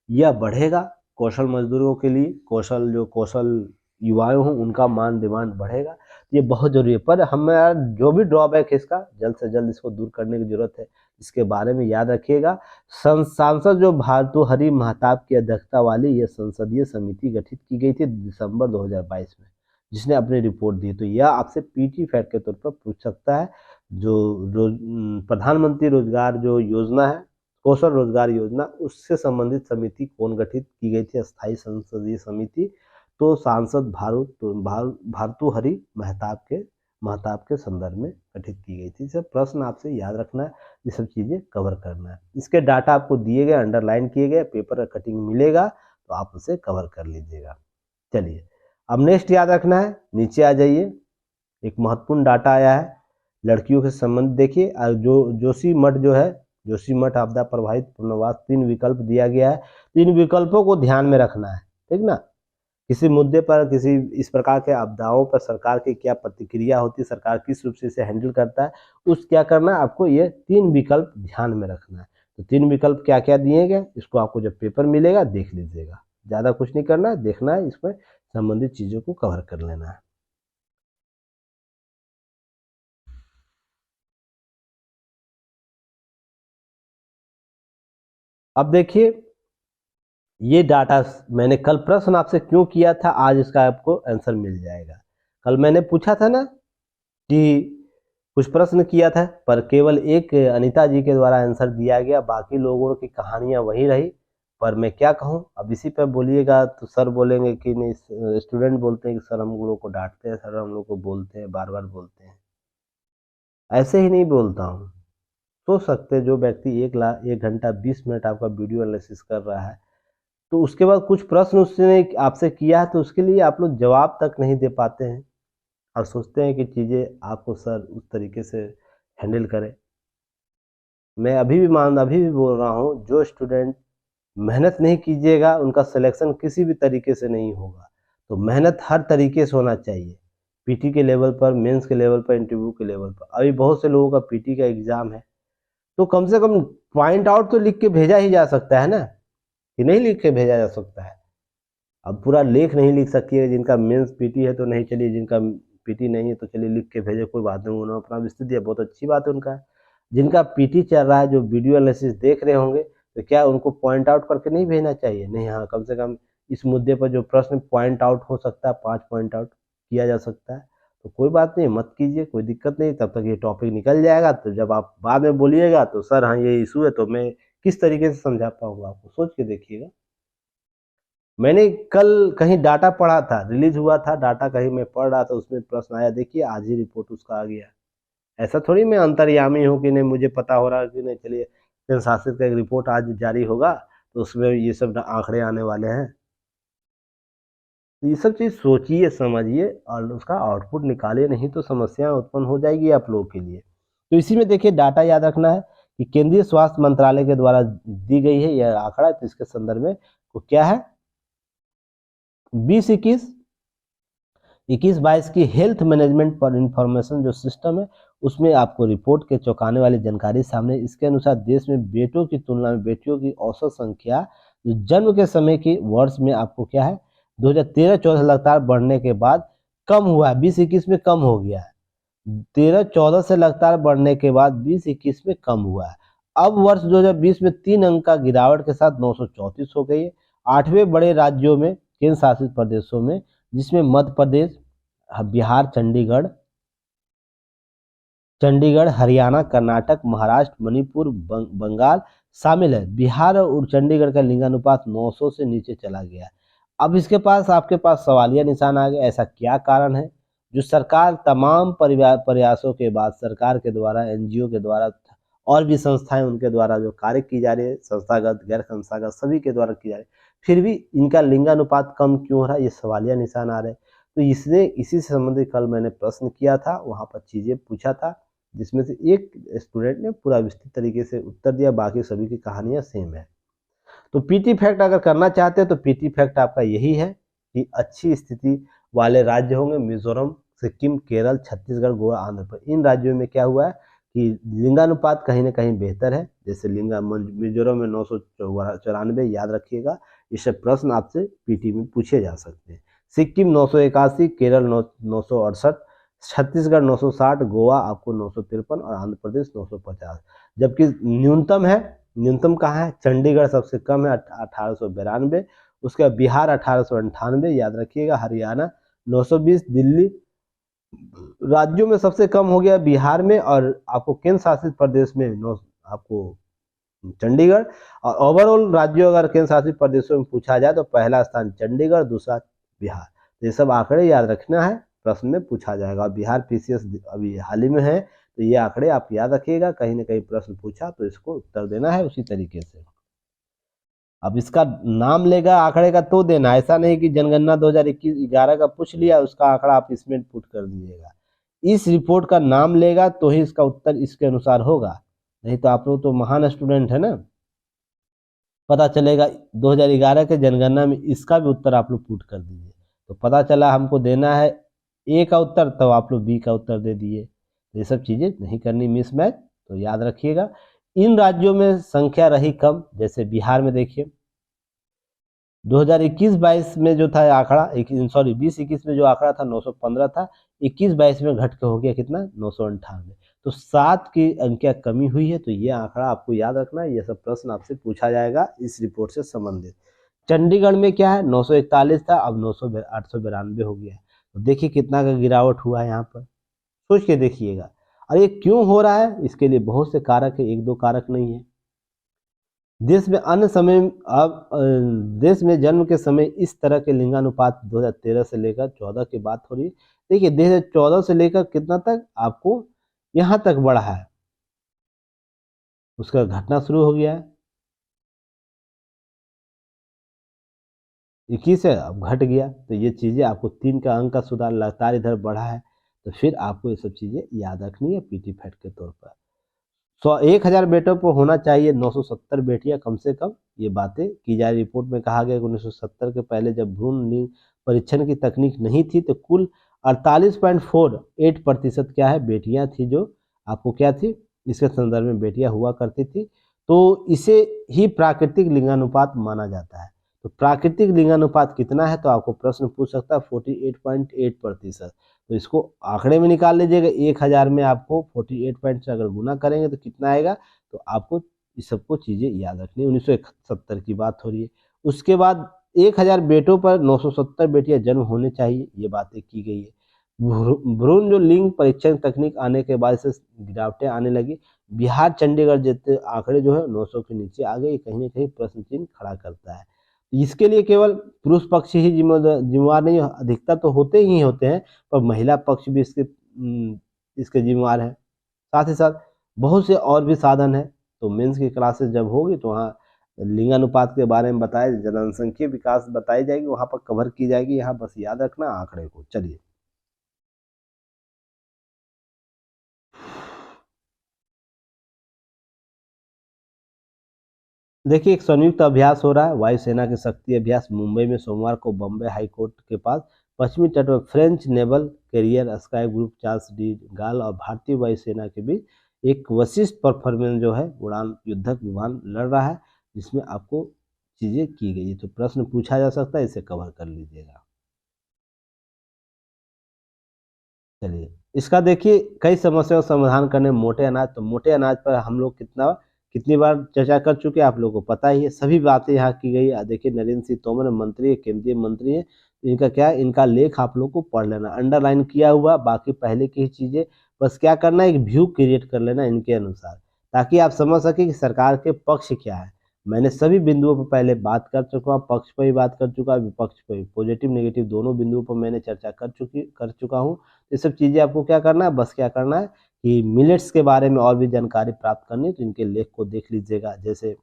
यह बढ़ेगा। कौशल मजदूरों के लिए, कौशल युवाएं हों, उनका मान डिमांड बढ़ेगा। ये बहुत जरूरी है। पर हमारा जो भी ड्रॉबैक है इसका जल्द से जल्द इसको दूर करने की जरूरत है। इसके बारे में याद रखिएगा। सांसद जो भारतृहरि महताब की अध्यक्षता वाली यह संसदीय समिति गठित की गई थी दिसंबर 2022 में, जिसने अपनी रिपोर्ट दी। तो यह आपसे पीटी फैक्ट के तौर पर पूछ सकता है। जो प्रधानमंत्री रोजगार जो योजना है, कौशल रोजगार योजना, उससे संबंधित समिति कौन गठित की गई थी, अस्थायी संसदीय समिति? तो सांसद भारतृहरि महताब के संदर्भ में गठित की गई थी। इसे प्रश्न आपसे याद रखना है, ये सब चीजें कवर करना है। इसके डाटा आपको दिए गए, अंडरलाइन किए गए, पेपर का कटिंग मिलेगा तो आप उसे कवर कर लीजिएगा। चलिए अब नेक्स्ट याद रखना है, नीचे आ जाइए। एक महत्वपूर्ण डाटा आया है लड़कियों के संबंध। देखिए जोशीमठ आपदा प्रभावित पुनर्वास 3 विकल्प दिया गया है। तो इन विकल्पों को ध्यान में रखना है, ठीक ना। किसी मुद्दे पर, किसी इस प्रकार के आपदाओं पर सरकार की क्या प्रतिक्रिया होती है, सरकार किस रूप से इसे हैंडल करता है, क्या करना है आपको, ये 3 विकल्प ध्यान में रखना है। तो 3 विकल्प क्या क्या दिए गए, इसको आपको जब पेपर मिलेगा देख लीजिएगा। ज़्यादा कुछ नहीं करना है, देखना है, इसमें संबंधित चीज़ों को कवर कर लेना है। अब देखिए ये डाटा मैंने कल प्रश्न आपसे क्यों किया था, आज इसका आपको आंसर मिल जाएगा। कल मैंने पूछा था ना कि कुछ प्रश्न किया था, पर केवल एक अनीता जी के द्वारा आंसर दिया गया, बाकी लोगों की कहानियां वही रही। पर मैं क्या कहूं, अब इसी पर बोलिएगा तो सर बोलेंगे कि नहीं, स्टूडेंट बोलते हैं कि सर हम लोगों को डांटते हैं, सर हम लोग को बोलते हैं, बार बार बोलते हैं। ऐसे ही नहीं बोलता हूँ। सोच सकते हैं जो व्यक्ति 1 घंटा 20 मिनट आपका वीडियो एनालिसिस कर रहा है, तो उसके बाद कुछ प्रश्न उसने आपसे किया है, तो उसके लिए आप लोग जवाब तक नहीं दे पाते हैं और सोचते हैं कि चीज़ें आपको सर उस तरीके से हैंडल करें। मैं अभी भी बोल रहा हूँ, जो स्टूडेंट मेहनत नहीं कीजिएगा उनका सिलेक्शन किसी भी तरीके से नहीं होगा। तो मेहनत हर तरीके से होना चाहिए, पीटी के लेवल पर, मेंस के लेवल पर, इंटरव्यू के लेवल पर। अभी बहुत से लोगों का पीटी का एग्जाम है, तो कम से कम पॉइंट आउट तो लिख के भेजा ही जा सकता है ना, कि नहीं लिख के भेजा जा सकता है। अब पूरा लेख नहीं लिख सकती है, जिनका मेंस पीटी है तो नहीं, चलिए जिनका पीटी नहीं है तो चलिए लिख के भेजे, कोई बात नहीं, उन्होंने अपना विस्तृत दिया, बहुत अच्छी बात है उनका। जिनका पीटी चल रहा है, जो वीडियो एनालिसिस देख रहे होंगे, तो क्या उनको पॉइंट आउट करके नहीं भेजना चाहिए? नहीं, हाँ, कम से कम इस मुद्दे पर जो प्रश्न पॉइंट आउट हो सकता है, 5 पॉइंट आउट किया जा सकता है, तो कोई बात नहीं, मत कीजिए, कोई दिक्कत नहीं। तब तक ये टॉपिक निकल जाएगा, तो जब आप बाद में बोलिएगा तो सर हाँ ये इशू है, तो मैं किस तरीके से समझा पाऊंगा आपको, सोच के देखिएगा। मैंने कल कहीं डाटा पढ़ा था, रिलीज हुआ था डाटा, कहीं मैं पढ़ रहा था, उसमें प्रश्न आया, देखिए आज ही रिपोर्ट उसका आ गया। ऐसा थोड़ी मैं अंतर्यामी हूँ कि नहीं मुझे पता हो रहा है कि नहीं, चलिए केंद्र शासित का एक रिपोर्ट आज जारी होगा तो उसमें ये सब आंकड़े आने वाले हैं। तो ये सब चीज़ सोचिए, समझिए और उसका आउटपुट निकालिए, नहीं तो समस्या उत्पन्न हो जाएगी आप लोगों के लिए। तो इसी में देखिए डाटा याद रखना है कि केंद्रीय स्वास्थ्य मंत्रालय के द्वारा दी गई है यह आंकड़ा, तो इसके संदर्भ में तो क्या है, 21-22 की हेल्थ मैनेजमेंट पर इंफॉर्मेशन जो सिस्टम है, उसमें आपको रिपोर्ट के चौंकाने वाली जानकारी सामने। इसके अनुसार देश में बेटों की तुलना में बेटियों की औसत संख्या जो जन्म के समय की वर्ष में आपको क्या है 2013-14 लगातार बढ़ने के बाद कम हुआ है, 20-21 में कम हो गया है। 13-14 से लगातार बढ़ने के बाद 20-21 में कम हुआ है। अब वर्ष 2020 में 3 अंक का गिरावट के साथ 934 हो गई है। 8वें बड़े राज्यों में, केंद्र शासित प्रदेशों में, जिसमें मध्य प्रदेश, बिहार, चंडीगढ़, हरियाणा, कर्नाटक, महाराष्ट्र, मणिपुर, बंगाल शामिल है। बिहार और चंडीगढ़ का लिंगानुपात 900 से नीचे चला गया है। अब आपके पास सवालिया निशान आ गया, ऐसा क्या कारण है? जो सरकार तमाम प्रयासों के बाद, सरकार के द्वारा, एनजीओ के द्वारा और भी संस्थाएं उनके द्वारा जो कार्य की जा रही है, संस्थागत गैर संस्थागत सभी के द्वारा की जा रही है, फिर भी इनका लिंगानुपात कम क्यों हो रहा है, ये सवालिया निशान आ रहे हैं। तो इसी से संबंधित कल मैंने प्रश्न किया था, वहां पर चीजें पूछा था, जिसमें से एक स्टूडेंट ने पूरा विस्तृत तरीके से उत्तर दिया, बाकी सभी की कहानियां सेम है। तो पीटी फैक्ट अगर करना चाहते हैं तो पीटी फैक्ट आपका यही है कि अच्छी स्थिति वाले राज्य होंगे मिजोरम, सिक्किम, केरल, छत्तीसगढ़, गोवा, आंध्र प्रदेश। इन राज्यों में क्या हुआ है, कि लिंगानुपात कहीं ना कहीं बेहतर है। जैसे मिजोरम में 994, याद रखिएगा, इससे प्रश्न आपसे पीटी में पूछे जा सकते हैं। सिक्किम 981, केरल 968, छत्तीसगढ़ 960, गोवा आपको 953 और आंध्र प्रदेश 950। जबकि न्यूनतम कहाँ है? चंडीगढ़ सबसे कम है 1892, उसके बाद बिहार 1898, याद रखिएगा, हरियाणा 920, दिल्ली राज्यों में सबसे कम हो गया बिहार में, और आपको केंद्र शासित प्रदेश में आपको चंडीगढ़। और ओवरऑल राज्यों अगर केंद्र शासित प्रदेशों में पूछा जाए तो पहला स्थान चंडीगढ़, दूसरा बिहार। तो ये सब आंकड़े याद रखना है, प्रश्न में पूछा जाएगा। और बिहार पीसीएस अभी हाल ही में है, तो ये आंकड़े आप याद रखिएगा, कहीं ना कहीं प्रश्न पूछा तो इसको उत्तर देना है उसी तरीके से। अब इसका नाम लेगा आंकड़े का तो देना, ऐसा नहीं कि जनगणना 2011 का पूछ लिया उसका आंकड़ा आप इसमें पुट कर दीजिएगा। इस रिपोर्ट का नाम लेगा तो ही इसका उत्तर इसके अनुसार होगा, नहीं तो आप लोग तो महान स्टूडेंट है ना, पता चलेगा 2011 के जनगणना में इसका भी उत्तर आप लोग पुट कर दीजिए, तो पता चला हमको देना है ए का उत्तर, तो आप लोग बी का उत्तर दे दिए। ये सब चीजें नहीं करनी मिसमैच, तो याद रखिएगा। इन राज्यों में संख्या रही कम, जैसे बिहार में देखिए 2021-22 में जो था आंकड़ा, 20-21 में जो आंकड़ा था 915 था, 21-22 में घट के हो गया कितना? 998। तो 7 की अंकिया कमी हुई है, तो ये आंकड़ा आपको याद रखना है। ये सब प्रश्न आपसे पूछा जाएगा इस रिपोर्ट से संबंधित। चंडीगढ़ में क्या है? 941 था, अब 892 हो गया है। तो देखिए कितना का गिरावट हुआ है यहाँ पर, सोच के देखिएगा। और ये क्यों हो रहा है? इसके लिए बहुत से कारक है, एक दो कारक नहीं है। देश में अन्य समय देश में जन्म के समय इस तरह के लिंगानुपात 2013 से लेकर 14 की बात हो रही है। देखिए 2014 से लेकर कितना तक आपको यहाँ तक बढ़ा है, उसका घटना शुरू हो गया है। 21 है, अब घट गया, तो ये चीज़ें आपको 3 का अंक का सुधार लगातार इधर बढ़ा है, तो फिर आपको ये सब चीज़ें याद रखनी है पीटी फैक्ट के तौर पर। 1000 बेटों पर होना चाहिए 970 बेटियां कम से कम, ये बातें की जा रही। रिपोर्ट में कहा गया कि 1970 के पहले जब भ्रूण लिंग परीक्षण की तकनीक नहीं थी तो कुल 48.48% क्या है बेटियां थी, जो आपको क्या थी इसके संदर्भ में बेटियां हुआ करती थी। तो इसे ही प्राकृतिक लिंगानुपात माना जाता है। तो प्राकृतिक लिंगानुपात कितना है? तो आपको प्रश्न पूछ सकता है 48.8%। तो इसको आंकड़े में निकाल लीजिएगा, 1000 में आपको 48 पॉइंट से अगर गुना करेंगे तो कितना आएगा, तो आपको इस सबको चीज़ें याद रखनी है। 1971 की बात हो रही है। उसके बाद 1000 बेटों पर 970 बेटियां जन्म होने चाहिए, ये बातें की गई है। भ्रूण जो लिंग परीक्षण तकनीक आने के बाद से गिरावटें आने लगी। बिहार चंडीगढ़ जैसे आंकड़े जो है 900 के नीचे आ गए, कहीं ना कहीं प्रश्न चिन्ह खड़ा करता है। इसके लिए केवल पुरुष पक्ष ही जिम्मेवार नहीं, अधिकतर तो होते ही होते हैं, पर महिला पक्ष भी इसके जिम्मेवार है। साथ ही साथ बहुत से और भी साधन है। तो मेंस की क्लासेस जब होगी तो वहाँ लिंगानुपात के बारे में बताया, जनसंख्या विकास बताई जाएगी, वहाँ पर कवर की जाएगी। यहाँ बस याद रखना आंकड़े को। चलिए देखिए, एक संयुक्त अभ्यास हो रहा है, वायुसेना के शक्ति अभ्यास मुंबई में सोमवार को बम्बई हाई कोर्ट के पास पश्चिमी तट पर French naval carrier sky group Charles de Gaulle और भारतीय वायुसेना के बीच एक विशिष्ट परफॉर्मेंस जो है उड़ान युद्धक विमान लड़ रहा है, जिसमें आपको चीजें की गई है। तो प्रश्न पूछा जा सकता है, इसे कवर कर लीजिएगा। चलिए इसका देखिए, कई समस्याओं का समाधान करने में मोटे अनाज, तो मोटे अनाज पर हम लोग कितनी बार चर्चा कर चुके हैं, आप लोगों को पता ही है, सभी बातें यहाँ की गई है। देखिए नरेंद्र सिंह तोमर मंत्री है, केंद्रीय मंत्री है, तो इनका क्या है, इनका लेख आप लोग को पढ़ लेना, अंडरलाइन किया हुआ, बाकी पहले की ही चीजें बस क्या करना है, एक व्यू क्रिएट कर लेना इनके अनुसार, ताकि आप समझ सके कि सरकार के पक्ष क्या है। मैंने सभी बिंदुओं पर पहले बात कर चुका हूँ, पक्ष पर भी बात कर चुका, विपक्ष पर भी, पॉजिटिव नेगेटिव दोनों बिंदुओं पर मैंने चर्चा कर चुका हूँ। ये सब चीजें आपको क्या करना है, बस क्या करना है कि मिलेट्स के बारे में और भी जानकारी प्राप्त करनी है तो इनके लेख को देख लीजिएगा। जैसे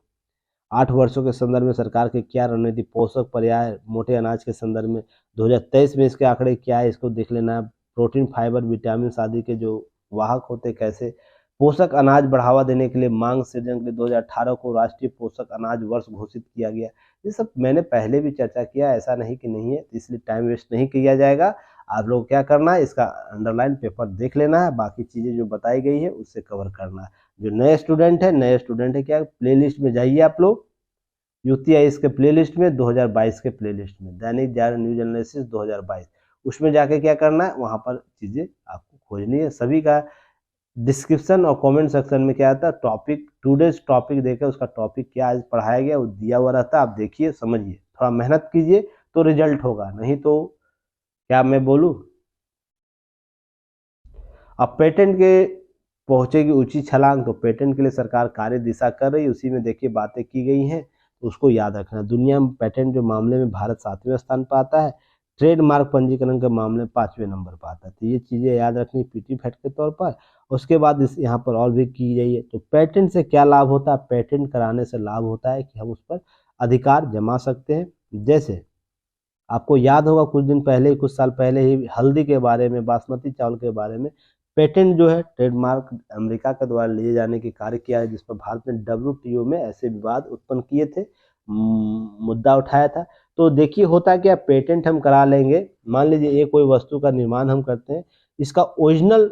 8 वर्षों के संदर्भ में सरकार की क्या रणनीति, पोषक पर्याय मोटे अनाज के संदर्भ में 2023 में इसके आंकड़े क्या है, इसको देख लेना है। प्रोटीन, फाइबर, विटामिन आदि के जो वाहक होते कैसे, पोषक अनाज बढ़ावा देने के लिए मांग सृजन के लिए 2018 को राष्ट्रीय पोषक अनाज वर्ष घोषित किया गया। ये सब मैंने पहले भी चर्चा किया, ऐसा नहीं कि नहीं है, इसलिए टाइम वेस्ट नहीं किया जाएगा। आप लोग क्या करना है, इसका अंडरलाइन पेपर देख लेना है, बाकी चीज़ें जो बताई गई है उससे कवर करना है। जो नए स्टूडेंट है क्या, प्लेलिस्ट में जाइए आप लोग, यूटीआईएस के प्लेलिस्ट में 2022 के प्लेलिस्ट में दैनिक जागरण न्यूज एनालिसिस 2022, उसमें जाके क्या करना है, वहाँ पर चीज़ें आपको खोजनी है। सभी का डिस्क्रिप्शन और कमेंट सेक्शन में क्या आता है, टॉपिक टूडेज टॉपिक देकर उसका टॉपिक क्या आज पढ़ाया गया वो दिया हुआ रहता है। आप देखिए, समझिए, थोड़ा मेहनत कीजिए तो रिजल्ट होगा, नहीं तो क्या मैं बोलूँ। अब पेटेंट के पहुंचेगी ऊंची छलांग, तो पेटेंट के लिए सरकार कार्य दिशा कर रही है, उसी में देखिए बातें की गई हैं, तो उसको याद रखना। दुनिया में पेटेंट के मामले में भारत 7वें स्थान पर आता है, ट्रेडमार्क पंजीकरण के मामले में 5वें नंबर पर आता है। तो ये चीज़ें याद रखनी पीटी फैक्ट के तौर पर। उसके बाद इस यहाँ पर और भी की गई है। तो पेटेंट से क्या लाभ होता है, पेटेंट कराने से लाभ होता है कि हम उस पर अधिकार जमा सकते हैं। जैसे आपको याद होगा कुछ दिन पहले ही, कुछ साल पहले ही हल्दी के बारे में, बासमती चावल के बारे में पेटेंट जो है ट्रेडमार्क अमेरिका के द्वारा लिए जाने की कार्य किया है, जिस पर भारत ने डब्ल्यूटीओ में ऐसे विवाद उत्पन्न किए थे, मुद्दा उठाया था। तो देखिए होता क्या, पेटेंट हम करा लेंगे, मान लीजिए ये कोई वस्तु का निर्माण हम करते हैं, इसका ओरिजिनल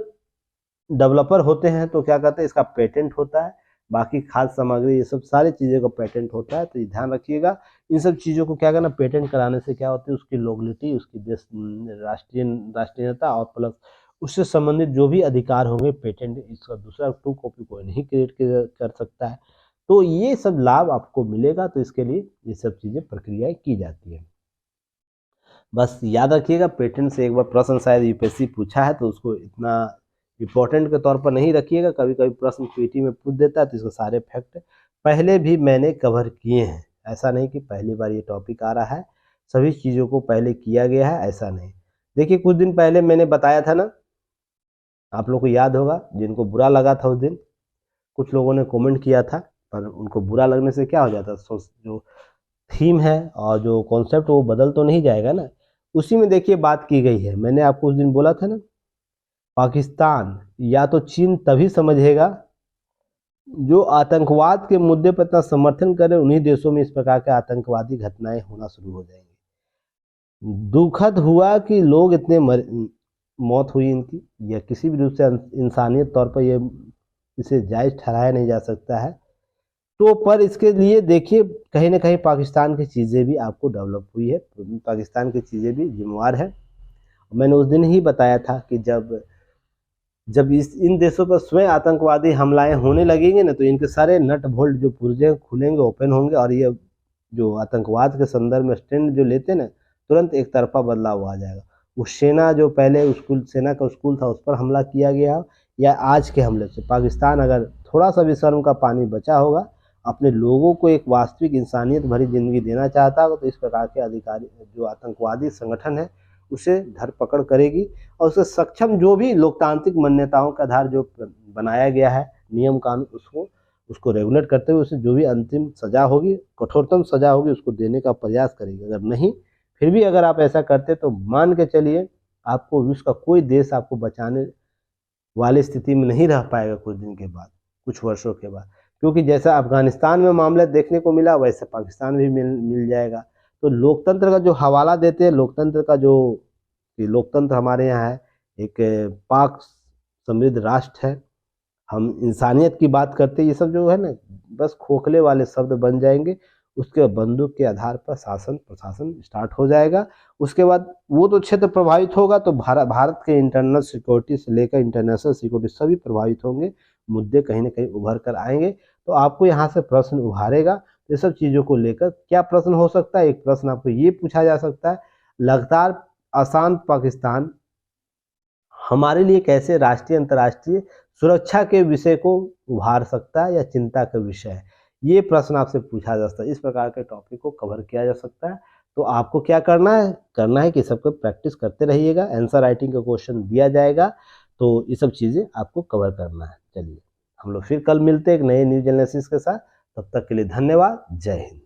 डेवलपर होते हैं तो क्या कहते हैं, इसका पेटेंट होता है। बाकी खाद्य सामग्री ये सब सारी चीज़ों का पेटेंट होता है, तो ये ध्यान रखिएगा। इन सब चीज़ों को क्या करना, पेटेंट कराने से क्या होती है, उसकी लोगलिटी, उसकी देश राष्ट्रीयता और प्लस उससे संबंधित जो भी अधिकार होंगे, पेटेंट इसका दूसरा टू कॉपी कोई नहीं क्रिएट कर सकता है। तो ये सब लाभ आपको मिलेगा, तो इसके लिए ये सब चीज़ें प्रक्रियाएं की जाती है। बस याद रखिएगा, पेटेंट से एक बार प्रश्न शायद यूपीएससी पूछा है, तो उसको इतना इम्पोर्टेंट के तौर पर नहीं रखिएगा। कभी कभी प्रश्न पीटी में पूछ देता है, तो इसको सारे फैक्ट पहले भी मैंने कवर किए हैं। ऐसा नहीं कि पहली बार ये टॉपिक आ रहा है, सभी चीज़ों को पहले किया गया है, ऐसा नहीं। देखिए कुछ दिन पहले मैंने बताया था ना, आप लोग को याद होगा, जिनको बुरा लगा था उस दिन, कुछ लोगों ने कमेंट किया था, पर उनको बुरा लगने से क्या हो जाता, जो थीम है और जो कॉन्सेप्ट वो बदल तो नहीं जाएगा ना। उसी में देखिए बात की गई है, मैंने आपको उस दिन बोला था ना, पाकिस्तान या तो चीन तभी समझेगा जो आतंकवाद के मुद्दे पर इतना समर्थन करे, उन्हीं देशों में इस प्रकार के आतंकवादी घटनाएं होना शुरू हो जाएंगी। दुखद हुआ कि लोग इतने मौत हुई इनकी, या किसी भी रूप से इंसानियत तौर पर ये इसे जायज़ ठहराया नहीं जा सकता है। तो पर इसके लिए देखिए कहीं ना कहीं पाकिस्तान की चीज़ें भी आपको डेवलप हुई है, पाकिस्तान की चीज़ें भी जिम्मेवार है। मैंने उस दिन ही बताया था कि जब इन देशों पर स्वयं आतंकवादी हमलाएं होने लगेंगे ना, तो इनके सारे नट बोल्ट जो पुर्जे खुलेंगे, ओपन होंगे, और ये जो आतंकवाद के संदर्भ में स्टैंड जो लेते ना, तुरंत एक तरफा बदलाव आ जाएगा। वो सेना जो पहले सेना का स्कूल था उस पर हमला किया गया, या आज के हमले से पाकिस्तान अगर थोड़ा सा भी शर्म का पानी बचा होगा, अपने लोगों को एक वास्तविक इंसानियत भरी जिंदगी देना चाहता होगा, तो इस प्रकार के अधिकारी जो आतंकवादी संगठन है उसे धरपकड़ करेगी, और उसे सक्षम जो भी लोकतांत्रिक मान्यताओं का आधार जो बनाया गया है नियम कानून, उसको रेगुलेट करते हुए उसे जो भी अंतिम सजा होगी, कठोरतम सजा होगी, उसको देने का प्रयास करेगी। अगर नहीं, फिर भी अगर आप ऐसा करते तो मान के चलिए आपको विश्व का कोई देश आपको बचाने वाली स्थिति में नहीं रह पाएगा कुछ दिन के बाद, कुछ वर्षों के बाद। क्योंकि जैसा अफगानिस्तान में मामला देखने को मिला, वैसे पाकिस्तान भी मिल जाएगा। तो लोकतंत्र का जो हवाला देते हैं, लोकतंत्र का जो कि लोकतंत्र हमारे यहाँ है, एक पाक समृद्ध राष्ट्र है, हम इंसानियत की बात करते हैं, ये सब जो है ना बस खोखले वाले शब्द बन जाएंगे। उसके बंदूक के आधार पर शासन प्रशासन स्टार्ट हो जाएगा। उसके बाद वो तो क्षेत्र प्रभावित होगा, तो भारत के इंटरनल सिक्योरिटी से लेकर इंटरनेशनल सिक्योरिटी सभी प्रभावित होंगे, मुद्दे कहीं ना कहीं उभर कर आएंगे। तो आपको यहाँ से प्रश्न उभारेगा, ये सब चीज़ों को लेकर क्या प्रश्न हो सकता है। एक प्रश्न आपको ये पूछा जा सकता है, लगातार अशांत पाकिस्तान हमारे लिए कैसे राष्ट्रीय अंतर्राष्ट्रीय सुरक्षा के विषय को उभार सकता है या चिंता का विषय है, ये प्रश्न आपसे पूछा जा सकता है। इस प्रकार के टॉपिक को कवर किया जा सकता है। तो आपको क्या करना है कि सबको प्रैक्टिस करते रहिएगा, आंसर राइटिंग का क्वेश्चन दिया जाएगा, तो ये सब चीज़ें आपको कवर करना है। चलिए हम लोग फिर कल मिलते हैं एक नए न्यूज एनालिसिस के साथ, तब तक के लिए धन्यवाद, जय हिंद।